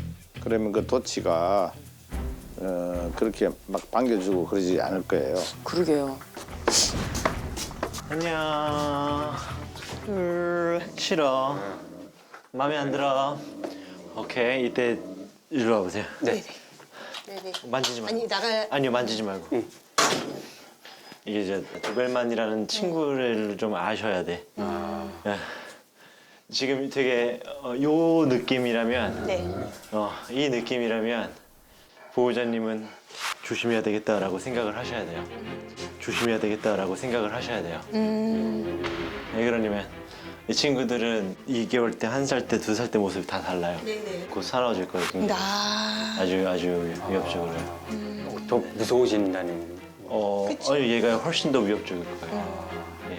그러면 그 도치가 그렇게 막 반겨주고 그러지 않을 거예요. 그러게요. 안녕. 싫어. 마음에 안 들어. 오케이, 이때 이리 와보세요. 네. 네네. 만지지 말고. 아니 나가. 아니요, 만지지 말고. 이게 이제 도벨만이라는 친구를 좀 아셔야 돼. 예. 지금 되게 요 느낌이라면, 네. 이 느낌이라면 보호자님은 조심해야 되겠다라고 생각을 하셔야 돼요. 조심해야 되겠다라고 생각을 하셔야 돼요. 왜 그러냐면 이 친구들은 2개월 때, 1살 때, 2살 때 모습이 다 달라요. 네네. 곧 사나워질 거예요. 굉장히. 아주 위협적으로. 더 무서워진다는. 아니 얘가 훨씬 더 위협적일 거예요. 예.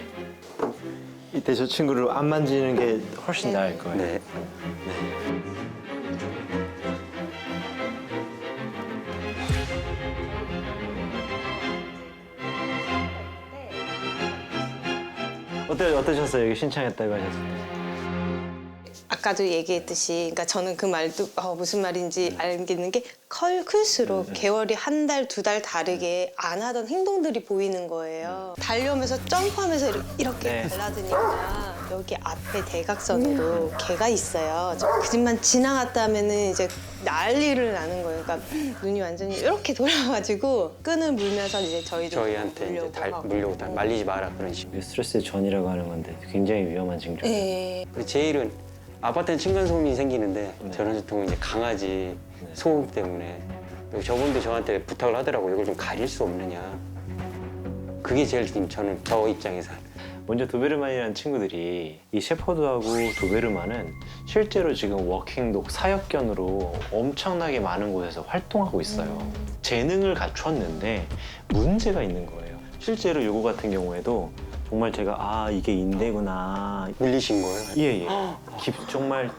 이때 저 친구를 안 만지는 게 훨씬 나을 거예요. 네. 어떠셨어요? 여기 신청했다고 하셨을 때. 아까도 얘기했듯이, 그러니까 저는 그 말도 무슨 말인지 알겠는 게 클수록 개월이 한 달, 2달 다르게 안 하던 행동들이 보이는 거예요. 달려오면서 점프하면서 이렇게 네. 달라드니까. 여기 앞에 대각선으로 개가 있어요. 그 집만 지나갔다 하면은 이제 난리를 나는 거예요. 그러니까 눈이 완전히 이렇게 돌아가지고 끈을 물면서 이제 저희한테 이제 물려고 말리지 마라 그런 식으로. 스트레스 전이라고 하는 건데 굉장히 위험한 징조. 네. 그리고 제일은 아파트는 층간 소음이 생기는데 전원주택은 이제 강아지 소음 때문에. 그리고 저분도 저한테 부탁을 하더라고요. 이걸 좀 가릴 수 없느냐. 그게 제일 저는 저 입장에서. 먼저 도베르만이라는 친구들이 이 셰퍼드하고 도베르만은 실제로 지금 워킹독 사역견으로 엄청나게 많은 곳에서 활동하고 있어요. 재능을 갖췄는데 문제가 있는 거예요. 실제로 요거 같은 경우에도 정말 제가 아 이게 인대구나. 물리신 거예요? 예예. 정말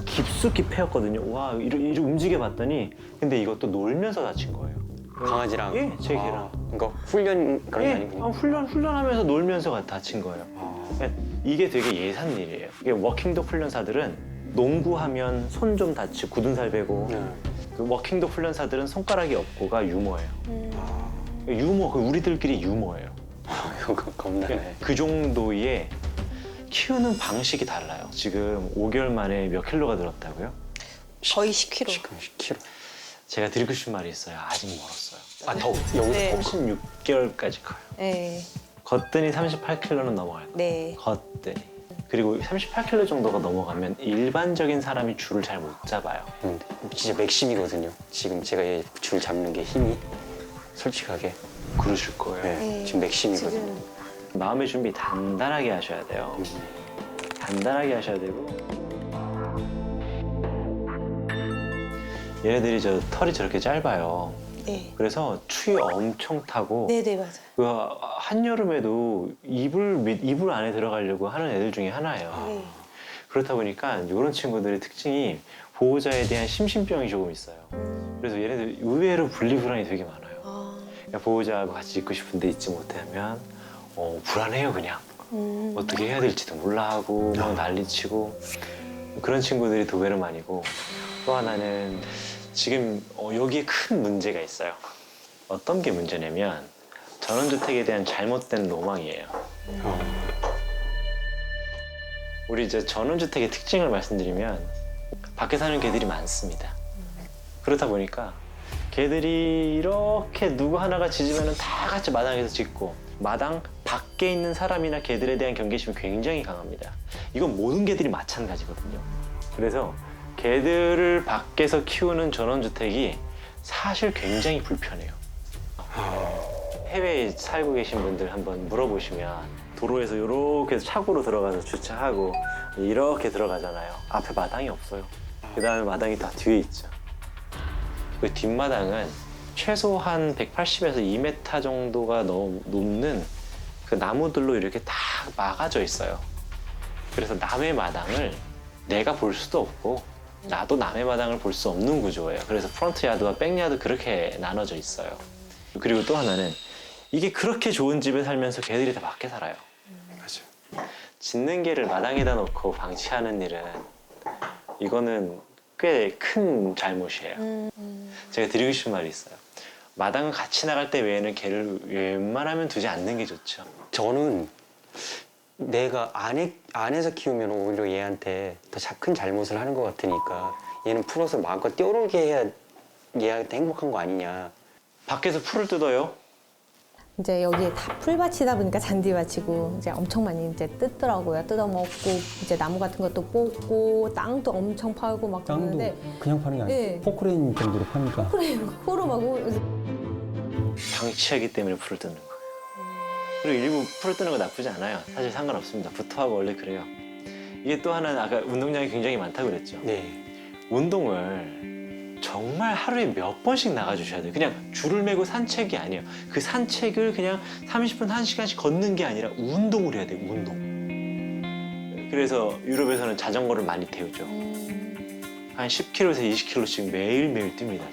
깊숙이 패였거든요. 와 이렇게 움직여 봤더니 근데 이것도 놀면서 다친 거예요. 강아지랑? 예, 제 개랑. 그러니까 훈련 그런 게 예, 아니군요. 훈련하면서 놀면서 다친 거예요. 그러니까 이게 되게 예산 일이에요. 이게 워킹독 훈련사들은 농구하면 손 좀 다치고 굳은 살 베고 그 워킹독 훈련사들은 손가락이 없고가 유머예요. 유머, 우리들끼리 유머예요. 이거 겁나네. 그 정도의 키우는 방식이 달라요. 지금 5개월 만에 몇 킬로가 늘었다고요? 거의 10kg. 10kg. 제가 드리고 싶은 말이 있어요. 아직 멀었어요. 아, 더 여기서 네. 36개월까지 커요. 네. 거뜬히 38킬로는 넘어갈 거예요. 네. 거뜬히. 그리고 38킬로 정도가 넘어가면 일반적인 사람이 줄을 잘 못 잡아요. 진짜 맥심이거든요. 지금 제가 얘 줄 잡는 게 힘이 솔직하게 그러실 거예요. 네, 지금 맥심이거든요. 지금 마음의 준비 단단하게 하셔야 돼요. 단단하게 하셔야 되고. 얘네들이 저 털이 저렇게 짧아요. 네. 그래서 추위 엄청 타고 네네 맞아요. 그 한여름에도 이불 안에 들어가려고 하는 애들 중에 하나예요. 네. 그렇다 보니까 이런 친구들의 특징이 보호자에 대한 심신병이 조금 있어요. 그래서 얘네들 의외로 분리불안이 되게 많아요. 그러니까 보호자하고 같이 있고 싶은데 있지 못하면 불안해요 그냥. 어떻게 해야 될지도 몰라 하고 막 난리치고 그런 친구들이 도베르만이고 또 하나는 지금 여기에 큰 문제가 있어요. 어떤 게 문제냐면 전원주택에 대한 잘못된 로망이에요. 우리 이제 전원주택의 특징을 말씀드리면 밖에 사는 개들이 많습니다. 그렇다 보니까 개들이 이렇게 누구 하나가 짖으면 다 같이 마당에서 짖고 마당 밖에 있는 사람이나 개들에 대한 경계심이 굉장히 강합니다. 이건 모든 개들이 마찬가지거든요. 그래서 개들을 밖에서 키우는 전원주택이 사실 굉장히 불편해요. 해외에 살고 계신 분들 한번 물어보시면 도로에서 이렇게 차고로 들어가서 주차하고 이렇게 들어가잖아요. 앞에 마당이 없어요. 그 다음에 마당이 다 뒤에 있죠. 그 뒷마당은 최소한 180에서 2m 정도가 넘는 그 나무들로 이렇게 다 막아져 있어요. 그래서 남의 마당을 내가 볼 수도 없고 나도 남의 마당을 볼 수 없는 구조예요. 그래서 프론트 야드와 백야드 그렇게 나눠져 있어요. 그리고 또 하나는 이게 그렇게 좋은 집에 살면서 개들이 다 밖에 살아요. 맞아요. 짖는 개를 마당에다 놓고 방치하는 일은 이거는 꽤 큰 잘못이에요. 제가 드리고 싶은 말이 있어요. 마당을 같이 나갈 때 외에는 개를 웬만하면 두지 않는 게 좋죠. 저는 내가 안에서 키우면 오히려 얘한테 더 큰 잘못을 하는 것 같으니까 얘는 풀어서 마음껏 뛰어놀게 해야 얘한테 행복한 거 아니냐. 밖에서 풀을 뜯어요? 이제 여기에 다 풀밭이다 보니까 잔디밭이고 이제 엄청 많이 이제 뜯더라고요. 뜯어먹고 이제 나무 같은 것도 뽑고 땅도 엄청 팔고 막 땅도 그러는데 그냥 파는 게 아니고 네. 포크레인 정도로 파니까. 코로 막 방치하기 때문에 풀을 뜯는 거예요. 그리고 일부 풀을 뜯는 거 나쁘지 않아요. 사실 상관없습니다. 부토하고 원래 그래요. 이게 또 하나는 아까 운동량이 굉장히 많다고 그랬죠. 네. 운동을 정말 하루에 몇 번씩 나가주셔야 돼요. 그냥 줄을 매고 산책이 아니에요. 그 산책을 그냥 30분, 1시간씩 걷는 게 아니라 운동을 해야 돼요. 운동. 그래서 유럽에서는 자전거를 많이 태우죠. 한 10km에서 20km씩 매일매일 뜁니다.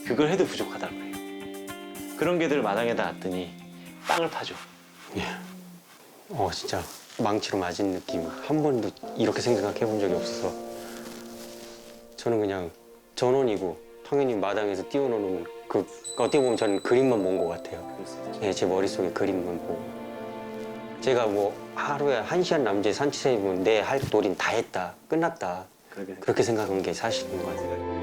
그걸 해도 부족하다고 해요. 그런 개들을 마당에다 놨더니 땅을 파죠. 진짜 망치로 맞은 느낌. 한 번도 이렇게 생각해 본 적이 없어서 저는 그냥 전원이고 당연히 마당에서 띄워놓는 어떻게 보면 저는 그림만 본 것 같아요. 제 머릿속에 그림만 보고. 제가 뭐 하루에 1시간 남짓 산책이면 내 할 놀이는 다 했다, 끝났다. 그렇게 생각한 게 사실인 것 같아요.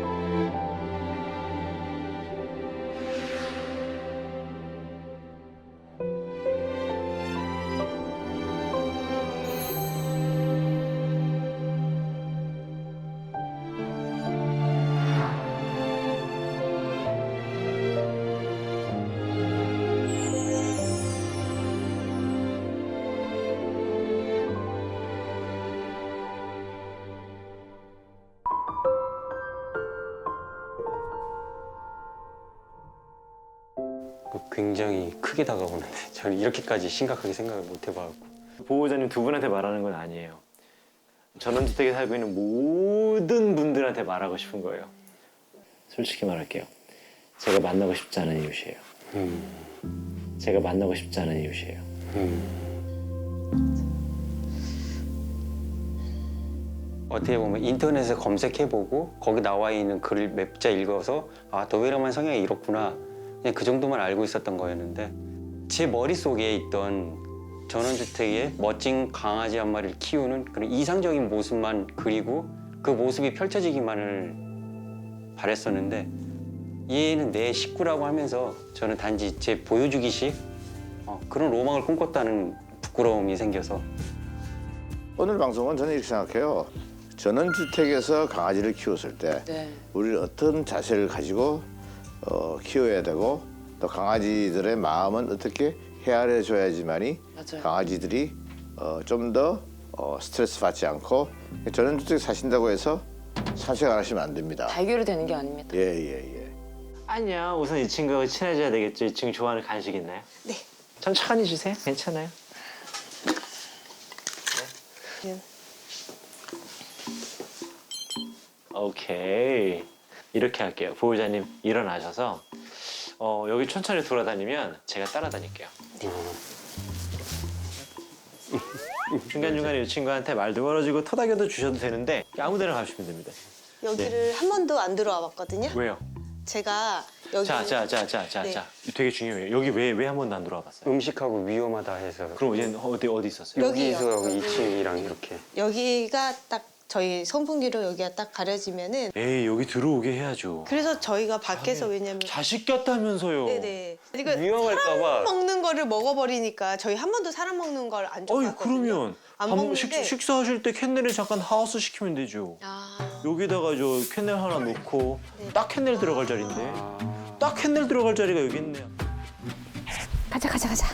굉장히 크게 다가오는데 저는 이렇게까지 심각하게 생각을 못 해봐갖고. 보호자님 두 분한테 말하는 건 아니에요. 전원주택에 살고 있는 모든 분들한테 말하고 싶은 거예요. 솔직히 말할게요. 제가 만나고 싶지 않은 이유시에요. 제가 만나고 싶지 않은 이유시에요. 어떻게 보면 인터넷에 검색해보고 거기 나와 있는 글을 몇 자 읽어서 아, 도베르만 성향이 이렇구나. 그냥 그 정도만 알고 있었던 거였는데 제 머릿속에 있던 전원주택에 멋진 강아지 한 마리를 키우는 그런 이상적인 모습만 그리고 그 모습이 펼쳐지기만을 바랬었는데 얘는 내 식구라고 하면서 저는 단지 제 보여주기식 그런 로망을 꿈꿨다는 부끄러움이 생겨서. 오늘 방송은 저는 이렇게 생각해요. 전원주택에서 강아지를 키웠을 때 우리는 어떤 자세를 가지고 키워야 되고 또 강아지들의 마음은 어떻게 헤아려 줘야지만이 강아지들이 좀 더 스트레스 받지 않고 전원주택 사신다고 해서 산책 안 하시면 안 됩니다. 달걀이 되는 게 아닙니다. 예. 아니야. 우선 이 친구하고 친해져야 되겠죠. 이 친구 좋아하는 간식 있나요? 네. 천천히 주세요. 괜찮아요. 네. 오케이. 이렇게 할게요. 보호자님 일어나셔서 여기 천천히 돌아다니면 제가 따라다닐게요. 중간중간에 이 친구한테 말도 걸어주고 토닥여도 주셔도 되는데 아무 데나 가시면 됩니다. 여기를 한 번도 안 들어와 봤거든요. 왜요? 제가 여기 자. 네. 되게 중요해요. 여기 왜 한 번도 안 들어와 봤어요? 음식하고 위험하다 해서. 그럼 얘는 어디 있었어요? 여기요. 여기서 2층이랑 이렇게. 여기가 딱 저희 선풍기로 여기가 딱 가려지면은 에이, 여기 들어오게 해야죠. 그래서 저희가 밖에서 왜냐면 자식 같다면서요. 네네. 그러니까 위험할까 봐. 먹는 거를 먹어버리니까 저희 한 번도 사람 먹는 걸 안 어이, 좋아하거든요. 그러면 안 밥 먹는데 식사하실 때 캔넬에 잠깐 하우스 시키면 되죠. 아, 여기다가 저 캔넬 하나 놓고 네. 딱 캔넬 들어갈 자리인데 딱 캔넬 들어갈 자리가 여기 있네요. 가자.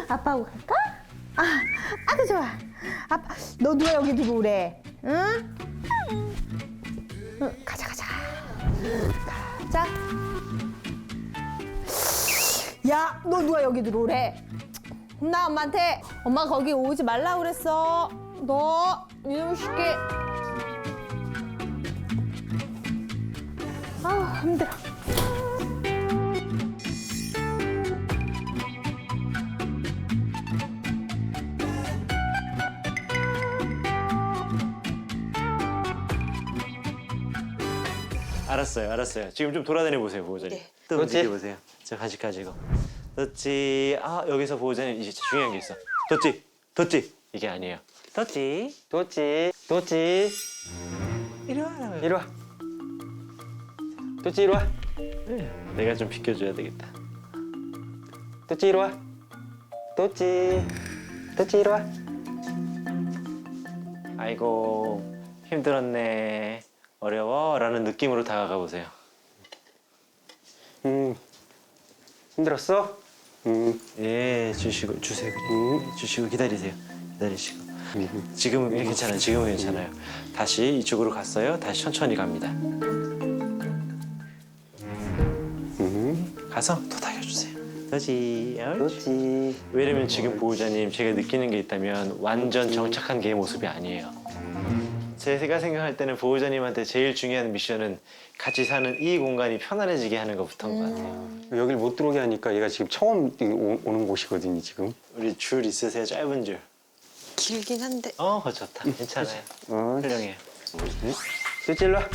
아빠하고 갈까? 아주 좋아. 아빠, 너 누가 여기 들어오래? 응? 가자. 야, 너 누가 여기 들어오래? 나 엄마한테 엄마 거기 오지 말라 그랬어. 너 이놈 쉽게. 힘들어. 알았어요. 지금 좀 돌아다녀 보세요, 보호자님. 네. 또 그렇지? 움직여 보세요. 저 간식 가지고. 덧지. 여기서 보호자님 이제 중요한 게 있어. 덧지. 이게 아니에요. 덧지. 도치. 이리 와. 이리 와. 도치 이리 와. 내가 좀 비켜줘야 되겠다. 도치 이리 와. 도치 이리 와. 아이고 힘들었네. 어려워라는 느낌으로 다가가 보세요. 힘들었어? 예, 주세요. 그냥. 주시고 기다리세요. 기다리시고. 지금은 괜찮아요. 다시 이쪽으로 갔어요. 다시 천천히 갑니다. 가서 토닥여주세요. 도지. 왜냐면 지금 보호자님 제가 느끼는 게 있다면 완전 정착한 개의 모습이 아니에요. 제가 생각할 때는 보호자님한테 제일 중요한 미션은 같이 사는 이 공간이 편안해지게 하는 것부터인 것 같아요. 여길 못 들어오게 하니까 얘가 지금 처음 오는 곳이거든요, 지금. 우리 줄 있으세요? 짧은 줄. 길긴 한데 그거 좋다. 괜찮아요. 훌륭해요. 도치 일로 와.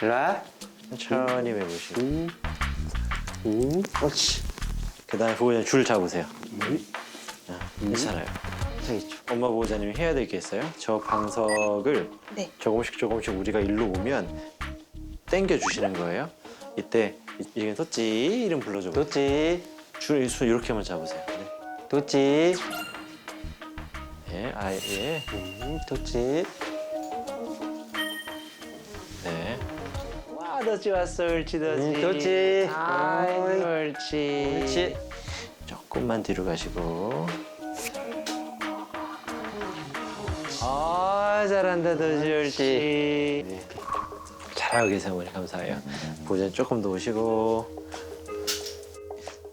일로 와. 천천히 매보시고. 그렇지. 그 다음에 보호자님 줄 잡으세요. 괜찮아요. 괜찮겠죠. 엄마 보호자님이 해야 될 게 있어요. 저 방석을 네. 조금씩 우리가 일로 오면 당겨 주시는 거예요. 이때 이게 도찌 이름 불러줘. 도찌, 줄 이렇게만 잡으세요. 네. 도찌, 예, 예. 도찌. 네. 와, 도찌 왔어, 옳지, 도찌. 도찌. 아이, 옳지. 옳지. 조금만 뒤로 가시고. 아, 잘한다, 도찌, 옳지. 네. 잘하고 계세요, 어머니. 감사해요. 보호자님 조금 더 오시고.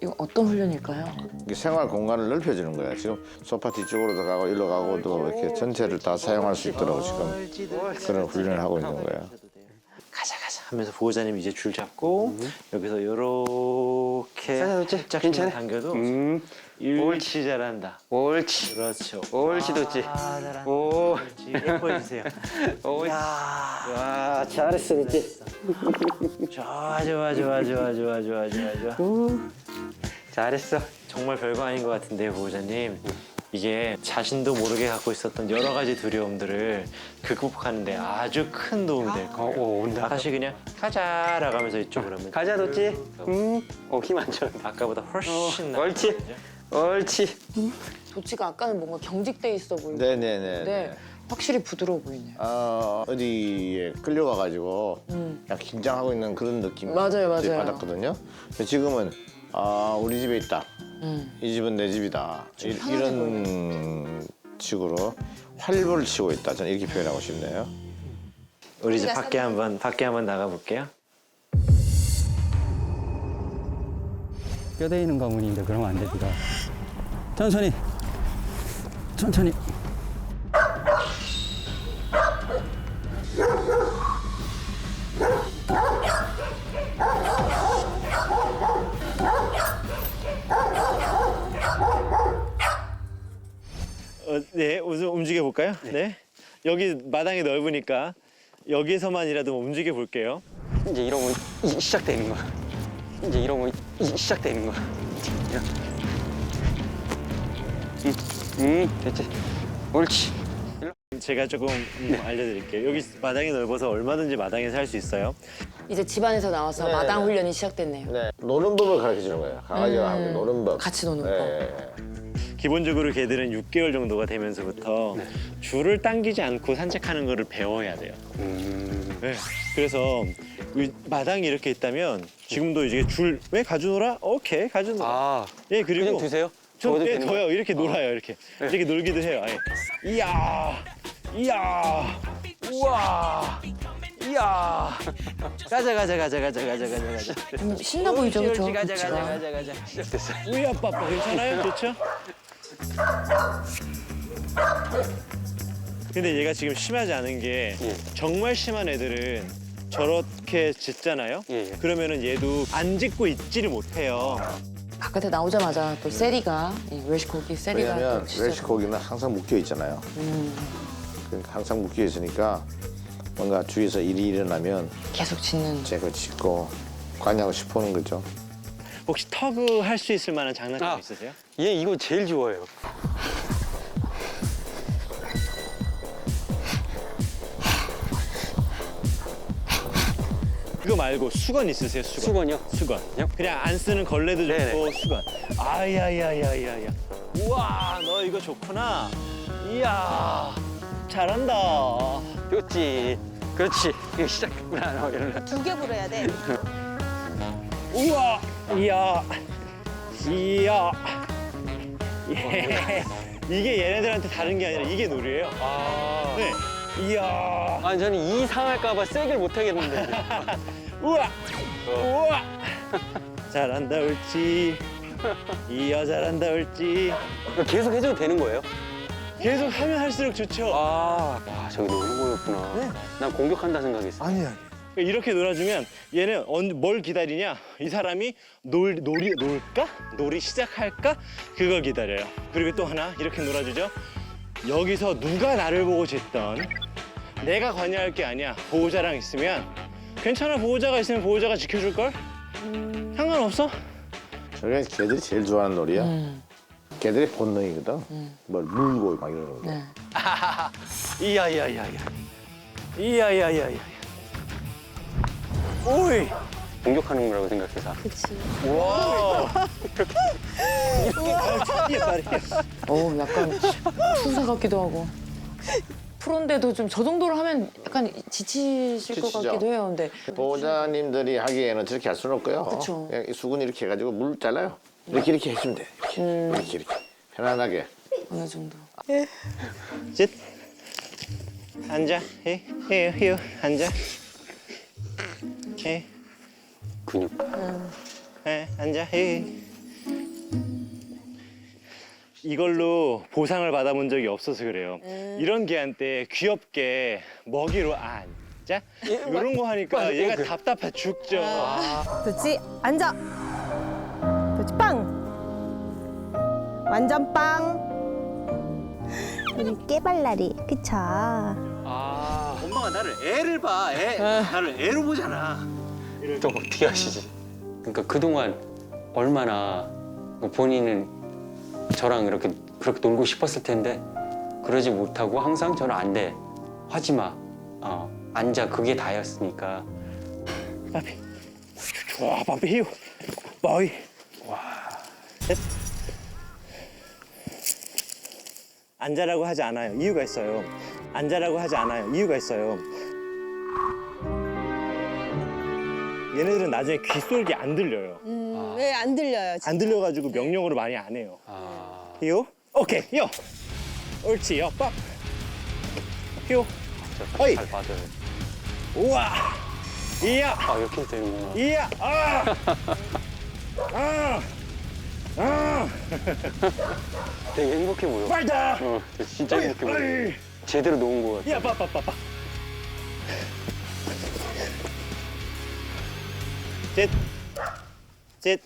이거 어떤 훈련일까요? 이게 생활 공간을 넓혀주는 거야. 지금 소파 뒤쪽으로도 가고 일로 가고도 이렇게 전체를 다 사용할 수 있도록 지금 그런 훈련을 하고 있는 거야. 가자 하면서 보호자님 이제 줄 잡고 여기서 요렇게 살짝 괜찮아. 당겨도 옳지. 잘한다. 옳지. 그렇죠. 옳지, 도찌. 잘한다. 오. 옳지. 예뻐해주세요. 옳지. 야, 와, 잘했어, 도찌. 좋아. 잘했어. 정말 별거 아닌 것 같은데요, 보호자님. 이게 자신도 모르게 갖고 있었던 여러 가지 두려움들을 극복하는데 아주 큰 도움이 될 거예요. 온다. 다시 그냥 가자라고 하면서 이쪽으로 하면 가자, 도찌. 힘 안 줘. 아까보다 훨씬 나아요. 옳지. 옳지. 도치가 아까는 뭔가 경직돼 있어 보이고. 네네네. 네. 확실히 부드러워 보이네요. 어디에 끌려가가지고 약간 긴장하고 있는 그런 느낌 맞아요. 받았거든요. 근데 지금은 우리 집에 있다. 이 집은 내 집이다. 이런 식으로 활보를 치고 있다. 저는 이렇게 표현하고 싶네요. 우리 집 밖에 한번 나가 볼게요. 뼈대 있는 가문인데 그러면 안 됩니다. 천천히. 네, 우선 움직여 볼까요? 네. 여기 마당이 넓으니까 여기서만이라도 움직여 볼게요. 이제 이러면 시작되는 거야. 이제 이러면 시작되는 거야. 됐지. 옳지. 제가 조금 알려드릴게요. 여기 마당이 넓어서 얼마든지 마당에서 할 수 있어요. 이제 집안에서 나와서 마당 훈련이 시작됐네요. 네. 노는 법을 가르쳐 주는 거예요. 강아지와 함께 노는 법. 같이 노는 거. 네. 기본적으로 개들은 6개월 정도가 되면서부터 줄을 당기지 않고 산책하는 거를 배워야 돼요. 네. 그래서 마당이 이렇게 있다면 지금도 이제 줄 왜 가져놀아? 오케이 가져놀아. 아, 예 그리고 그냥 두세요? 저 줘도 예, 되는 더요. 이렇게 놀아요. 이렇게 놀기도 해요. 아예. 이야, 우와, 이야. 가자. 신나 보이죠, 그렇죠? 가자. 우리 아빠 괜찮아요? 좋죠? 근데 얘가 지금 심하지 않은 게 정말 심한 애들은 저렇게 짖잖아요. 그러면은 얘도 안 짖고 있지를 못해요. 바깥에 나오자마자 또 세리가 웰시코기 세리가 왜냐면 또 짖어서. 웰시코기는 항상 묶여 있잖아요. 그러니까 항상 묶여 있으니까 뭔가 주위에서 일이 일어나면 계속 짖는. 제가 짖고 관여하고 싶어하는 거죠. 혹시 터그 할 수 있을 만한 장난감 있으세요? 얘 이거 제일 좋아해요. 그거 말고 수건 있으세요? 수건이요? 수건. 그냥 안 쓰는 걸레도 좋고 네네. 수건. 아야야야야야. 우와, 너 이거 좋구나. 이야, 잘한다. 좋지. 그렇지. 이거 시작했구나. 너 이러면. 2개 불어야 돼. 우와, 이야. 예. 이게 얘네들한테 다른 게 아니라 이게 놀이에요. 아. 네. 이야. 아니 저는 이 상할까봐 세게를 못 하겠는데. 우와. 잘한다 옳지. 이야 잘한다 옳지. 계속 해줘도 되는 거예요? 계속 하면 할수록 좋죠. 와, 저기 노는 거였구나. 난 공격한다 생각했어. 아니야. 이렇게 놀아주면 얘는 뭘 기다리냐? 이 사람이 놀까? 놀이 시작할까? 그걸 기다려요. 그리고 또 하나 이렇게 놀아주죠. 여기서 누가 나를 보고 짖던 내가 관여할 게 아니야. 보호자랑 있으면 괜찮아. 보호자가 있으면 보호자가 지켜줄걸? 상관없어. 저게 걔들이 제일 좋아하는 놀이야. 걔들의 본능이거든. 뭘 물고 막 이러는 거. 네. 이야야야야. 이야야야야. 오이. 공격하는 거라고 생각해서. 와. 약간 투사 같기도 하고. 프로인데도 좀 저 정도로 하면 약간 지치실 것 지치죠. 같기도 해요. 근데 보호자님들이 하기에는 저렇게 할 수는 없고요. 그쵸. 그냥 이 수건 이렇게 해가지고 물 잘라요. 이렇게 해주면 돼. 이렇게 편안하게. 어느 정도. sit. 앉아. here, 앉아. 오케이. 근육. 앉아. 이걸로 보상을 받아본 적이 없어서 그래요. 이런 개한 테 귀엽게 먹이로 앉아. 이런 거 하니까 얘가 답답해 죽죠. 도치 앉아. 도치 빵. 완전 빵. 우리 깨발랄이 그쵸? 엄마가 나를 애를 봐. 나를 애로 보잖아. 또 어떻게 하시지? 그러니까 그동안 얼마나 본인은 저랑 이렇게 그렇게 놀고 싶었을 텐데 그러지 못하고 항상 저는 안 돼. 하지 마. 앉아. 그게 다였으니까. 바비. 좋아, 바비. 바비. 와. 셋. 앉아라고 하지 않아요. 이유가 있어요. 앉아라고 하지 않아요. 이유가 있어요. 얘네들은 나중에 귀 쏠기 안 들려요. 왜 안 들려요? 안 들려가지고 명령어를 많이 안 해요. 아, 요? 오케이, 요. 옳지, 요, 빡. 요. 어이. 잘 받아요. 우와. 이야. 아, 이렇게 되는구나. 이야. 아. 아. 아. 되게 행복해 보여. 빨다. 진짜 행복해 보여. 제대로 놓은 거 같아. 야, 빠빠빠빠. 셋. 셋.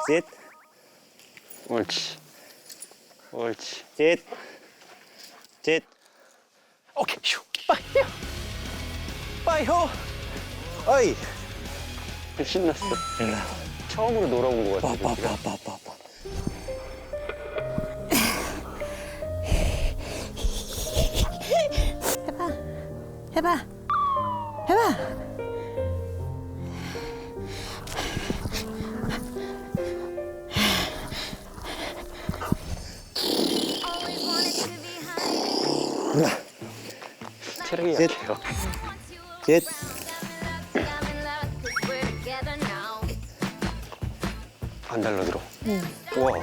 셋. 옳지. 옳지. 셋. 셋. 오케이. 슈. 빠이요. 빠이요. 어이. 신났어. 처음으로 놀아본 거 같아. 빠빠빠빠빠. 해봐. 해봐. 체력이 셋. 약해요. 셋. 안 달라들어. 우와.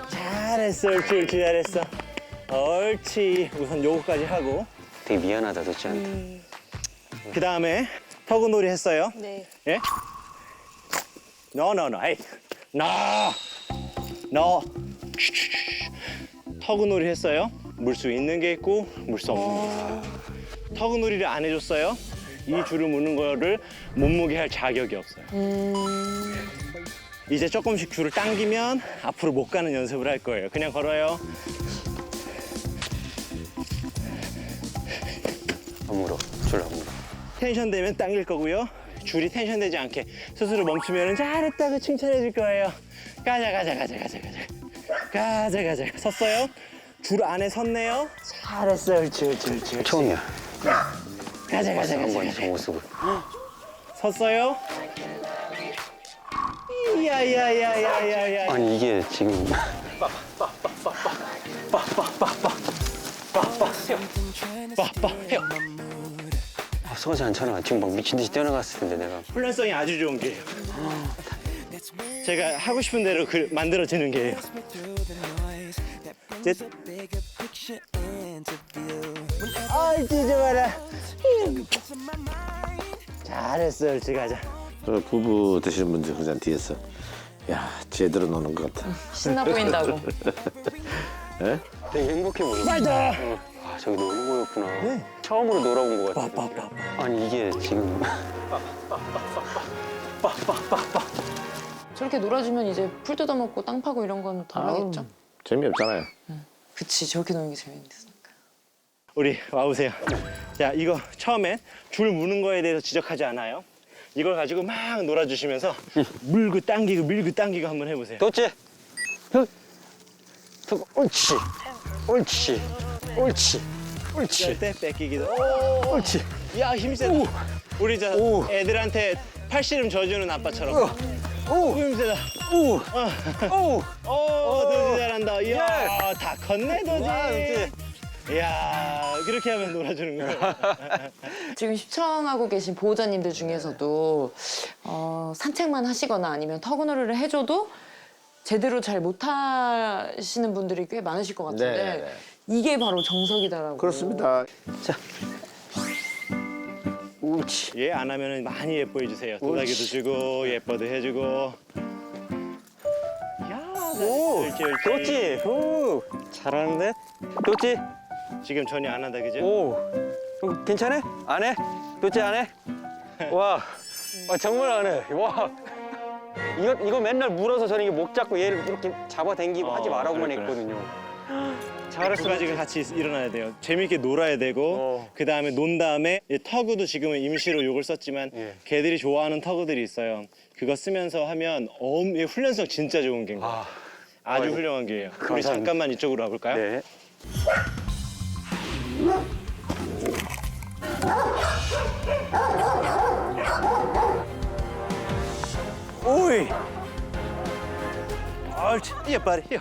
잘했어, 옳지, 잘했어. 옳지. 우선 요거까지 하고. 되게 미안하다, 도치한테. 그 다음에 터그놀이 했어요. 네. 예? No. 에이. No. 터그놀이 했어요. 물 수 있는 게 있고 물 수 없는 게 있어요. 터그놀이를 안 해줬어요. 이 줄을 무는 거를 몸무게 할 자격이 없어요. 이제 조금씩 줄을 당기면 앞으로 못 가는 연습을 할 거예요. 그냥 걸어요. 안 물어. 줄 안 물어. 텐션 되면 당길 거고요. 줄이 텐션 되지 않게 스스로 멈추면 잘했다고 칭찬해 줄 거예요. 가자. 섰어요. 줄 안에 섰네요. 잘했어요. 옳지. 처음이야. 가자. 한번 저 모습을. 섰어요. 야야야야야야. 아니 이게 지금 빠빠 해요. 서지 않잖아. 지금 막 미친 듯이 뛰어나갔을 텐데 내가. 훈련성이 아주 좋은 게예요. 제가 하고 싶은 대로 만들어지는 게예요. 아이 찢어봐라. 잘했어. 옳지 가자. 저 부부 되시는 분들 그냥 뒤에서 야 제대로 노는 것 같아. 신나 보인다고. 되게 행복해 보여. 맞아. 아 저기 노는 거였구나. 처음으로 놀아본 거 같아. 빠빠빠빠. 아니 이게 지금 저렇게 놀아주면 이제 풀 뜯어먹고 땅 파고 이런 건 덜 하겠죠? 재미없잖아요. 그치, 저렇게 노는 게 재밌으니까. 우리 와보세요. 자, 이거 처음에 줄 무는 거에 대해서 지적하지 않아요. 이걸 가지고 막 놀아주시면서 물고 당기고 한번 해보세요. 도치. 옳지. 옳지. 옳지. 옳지. 때 뺏기기도. 옳지. 야, 힘세다. 우리 저 애들한테 팔씨름 져주는 아빠처럼. 오, 힘세다. 도지 잘한다. 이야, 다 컸네, 도지. 이야, 그렇게 하면 놀아주는 거예요. 지금 시청하고 계신 보호자님들 중에서도 산책만 하시거나 아니면 터그놀이를 해줘도 제대로 잘 못하시는 분들이 꽤 많으실 것 같은데 네. 이게 바로 정석이다라고. 그렇습니다. 옳지. 얘 안 하면 많이 예뻐해 주세요. 도자기도 주고 예뻐도 해주고. 야, 옳지. 도치. 후. 잘하는데? 도치. 지금 전혀 안 한다, 그죠? 오. 괜찮아? 안 해? 도치 안 해? 와. 정말 안 해. 와. 이거 맨날 물어서 저는 이게 목 잡고 얘를 이렇게 잡아당기고 하지 말라고만 그래. 했거든요. 두 잘했어. 가지가 같이 일어나야 돼요. 재밌게 놀아야 되고 그 다음에 논 다음에 이 터그도 지금은 임시로 욕을 썼지만 예. 걔들이 좋아하는 터그들이 있어요. 그거 쓰면서 하면 이 훈련성 진짜 좋은 게인 거예요. 아주 훌륭한 게예요. 우리 감사합니다. 잠깐만 이쪽으로 와볼까요? 네. 오이! 옳지. 예, 빨리. 예.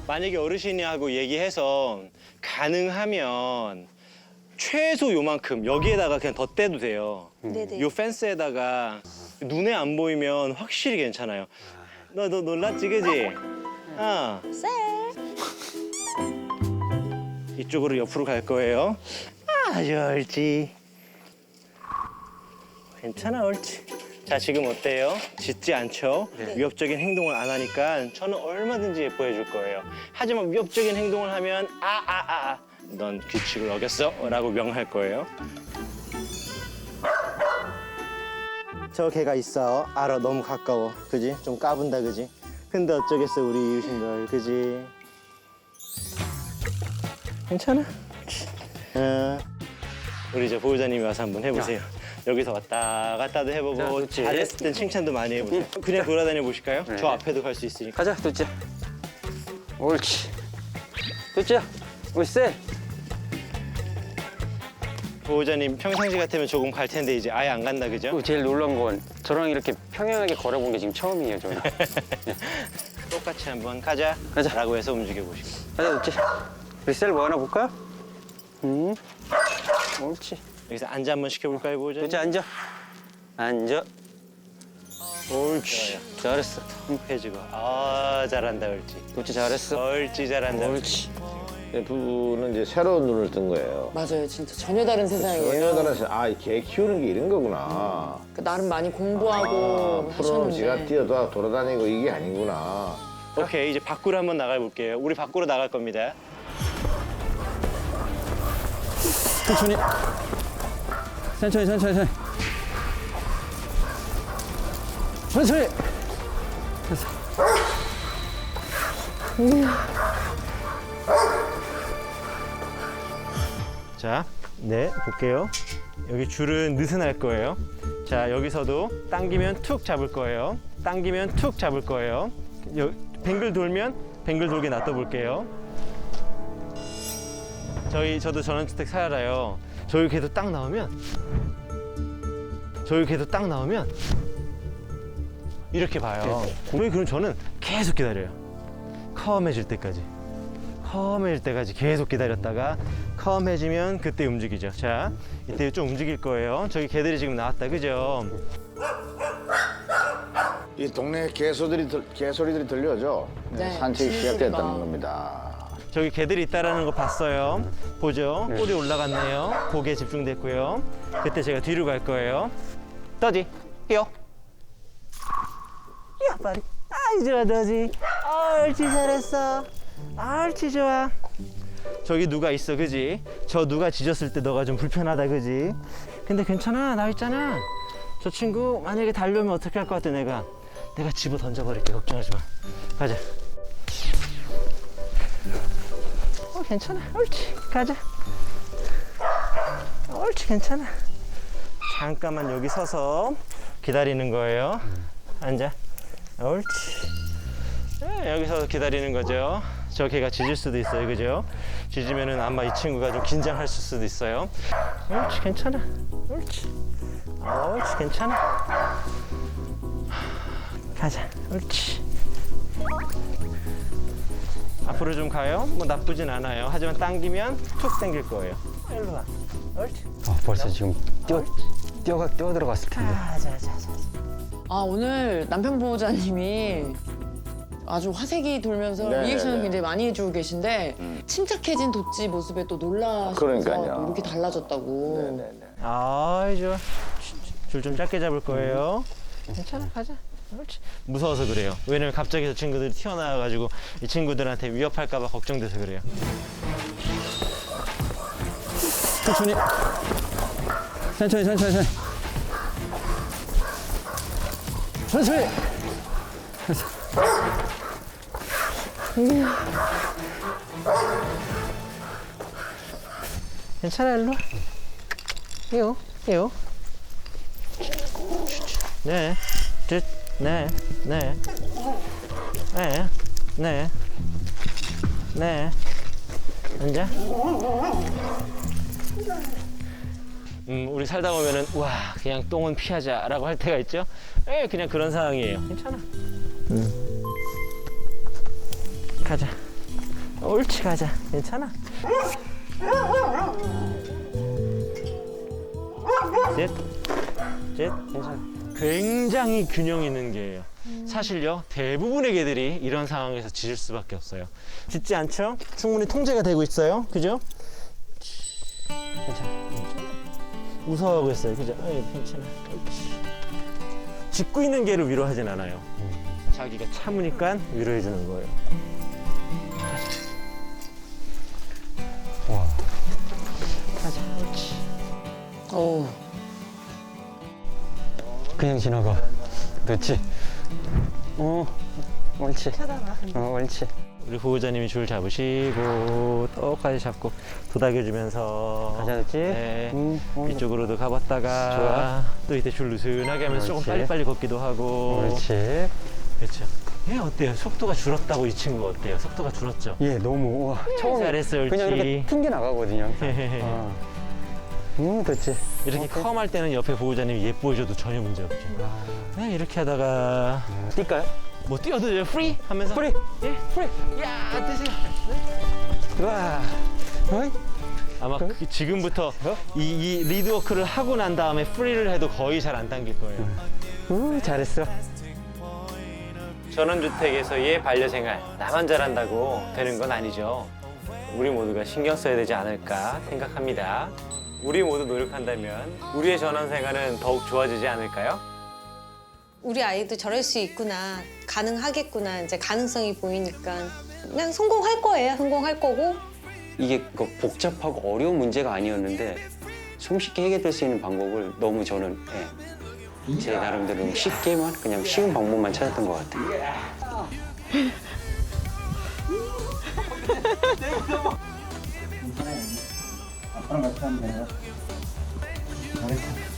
만약에 어르신이 하고 얘기해서 가능하면 최소 요만큼 여기에다가 그냥 덧대도 돼요. 네네. 요 펜스에다가 눈에 안 보이면 확실히 괜찮아요. 너 놀랐지, 그지? 이쪽으로 옆으로 갈 거예요. 옳지. 괜찮아, 옳지. 자, 지금 어때요? 짖지 않죠? 위협적인 행동을 안 하니까 저는 얼마든지 예뻐해 줄 거예요. 하지만 위협적인 행동을 하면 넌 규칙을 어겼어? 라고 명할 거예요. 저 개가 있어. 알아, 너무 가까워. 그지? 좀 까분다, 그지? 근데 어쩌겠어, 우리 이웃인 걸, 그지? 괜찮아? 우리 이제 보호자님이 와서 한번 해보세요. 여기서 왔다 갔다도 해보고 자, 그렇지. 잘했을 땐 칭찬도 많이 해보세요. 그냥 돌아다녀 보실까요? 네. 저 앞에도 갈 수 있으니까. 가자, 도치. 옳지. 도치야. 옳세. 보호자님 평상시 같으면 조금 갈 텐데 이제 아예 안 간다, 그죠? 제일 놀란 건 저랑 이렇게 평행하게 걸어본 게 지금 처음이에요, 저는. 똑같이 한번 가자. 가자. 라고 해서 움직여 보시고. 가자, 도치. 리셀 뭐 하나 볼까? 옳지. 여기서 앉아 한번 시켜볼까요, 보호자님? 도치 앉아. 앉아. 옳지. 잘했어. 해주고. 잘한다, 옳지. 도치 잘했어. 옳지, 잘한다. 옳지. 부부는 이제 새로운 눈을 뜬 거예요. 맞아요. 진짜 전혀 다른 세상이에요. 전혀 다른 개 키우는 게 이런 거구나. 나름 많이 공부하고 프로는 지가 하셨는데 뛰어도 돌아다니고 이게 아니구나. 오케이, 이제 밖으로 한번 나가 볼게요. 우리 밖으로 나갈 겁니다. 천천히. 천천히. 천천히. 자, 네, 볼게요. 여기 줄은 느슨할 거예요. 자, 여기서도 당기면 툭 잡을 거예요. 당기면 툭 잡을 거예요. 뱅글 돌면 뱅글 돌게 놔둬 볼게요. 저도 전원주택 살아요. 저희 걔도 딱 나오면 이렇게 봐요. 그럼 저는 계속 기다려요. 컴해질 때까지. 컴해질 때까지 계속 기다렸다가 컴해지면 그때 움직이죠. 자, 이때 좀 움직일 거예요. 저기 개들이 지금 나왔다, 그죠? 이 동네 개소리들이 들려죠? 네, 산책이 시작됐다는 신소리가. 겁니다. 저기 개들이 있다라는 거 봤어요. 보죠? 꼬리 올라갔네요. 고개 집중됐고요. 그때 제가 뒤로 갈 거예요. 떠지, 뛰어. 야, 빨리. 아이, 좋아, 너지. 옳지, 잘했어. 옳지, 좋아. 저기 누가 있어, 그지? 저 누가 짖었을 때 너가 좀 불편하다, 그지? 근데 괜찮아, 나 있잖아. 저 친구 만약에 달려오면 어떻게 할 것 같아, 내가 집어 던져버릴게. 걱정하지 마. 가자. 괜찮아. 옳지. 가자. 옳지, 괜찮아. 잠깐만 여기 서서 기다리는 거예요. 앉아. 옳지. 네, 여기서 기다리는 거죠. 저 개가 짖을 수도 있어요, 그죠? 짖으면은 아마 이 친구가 좀 긴장할 수도 있어요. 옳지, 괜찮아. 옳지. 옳지, 괜찮아. 가자. 옳지. 앞으로 좀 가요. 뭐 나쁘진 않아요. 하지만 당기면 툭 당길 거예요. 일로 와. 옳지. 벌써 지금 뛰어 들어갔을 텐데. 아, 오늘 남편 보호자님이 아주 화색이 돌면서 네, 리액션을 네. 굉장히 많이 해주고 계신데 침착해진 도찌 모습에 또 놀라셔서 그러니까요. 이렇게 달라졌다고. 네네네. 아이 좋아. 줄 좀 짧게 잡을 거예요. 괜찮아, 가자. 옳지. 무서워서 그래요. 왜냐면 갑자기 저 친구들이 튀어나와가지고 이 친구들한테 위협할까봐 걱정돼서 그래요. 천천히. 괜찮아, 일로 와. 이요. 네. 네. 앉아. 우리 살다 보면은 와 그냥 똥은 피하자라고 할 때가 있죠. 그냥 그런 상황이에요. 괜찮아. 가자. 옳지, 가자. 괜찮아. 셋, 괜찮아. 굉장히 균형 있는 개예요. 사실요, 대부분의 개들이 이런 상황에서 짖을 수밖에 없어요. 짖지 않죠? 충분히 통제가 되고 있어요. 그죠? 괜찮아. 무서워하고 있어요. 그죠? 괜찮아. 옳지. 짖고 있는 개를 위로하진 않아요. 자기가 참으니까 위로해 주는 거예요. 와. 가자. 옳지. 오. 그냥 지나가. 그렇지. 옳지. 옳지. 우리 보호자님이 줄 잡으시고 똑같이 잡고 도닥여주면서 가자였지? 네. 이쪽으로도 가봤다가 좋아. 또 이때 줄 느슨하게 하면서 조금 옳지. 빨리빨리 걷기도 하고 옳지. 그렇죠. 얘 어때요? 속도가 줄었다고 이 친구 어때요? 속도가 줄었죠? 예, 너무 처음에 잘했어, 옳지. 그냥 이렇게 튕겨 나가거든요. 그렇지. 이렇게 컴할 때는 옆에 보호자님이 예뻐해줘도 전혀 문제 없죠. 네, 이렇게 하다가 뛸까요? 뭐 뛰어도 돼요. 프리 하면서 프리. 예, 프리. 야, 뛰세요. 와. 어이? 아마 지금부터 이 리드워크를 하고 난 다음에 프리를 해도 거의 잘 안 당길 거예요. 잘했어. 전원주택에서의 반려생활 나만 잘한다고 되는 건 아니죠. 우리 모두가 신경 써야 되지 않을까 생각합니다. 우리 모두 노력한다면 우리의 전원생활은 더욱 좋아지지 않을까요? 우리 아이도 저럴 수 있구나, 가능하겠구나, 이제 가능성이 보이니까 그냥 성공할 거예요. 성공할 거고. 이게 복잡하고 어려운 문제가 아니었는데 손쉽게 해결될 수 있는 방법을 너무 저는 제 나름대로 너무 쉽게만 그냥 쉬운 방법만 찾았던 것 같아요. 아빠랑 같이 하면 돼요. 잘했어.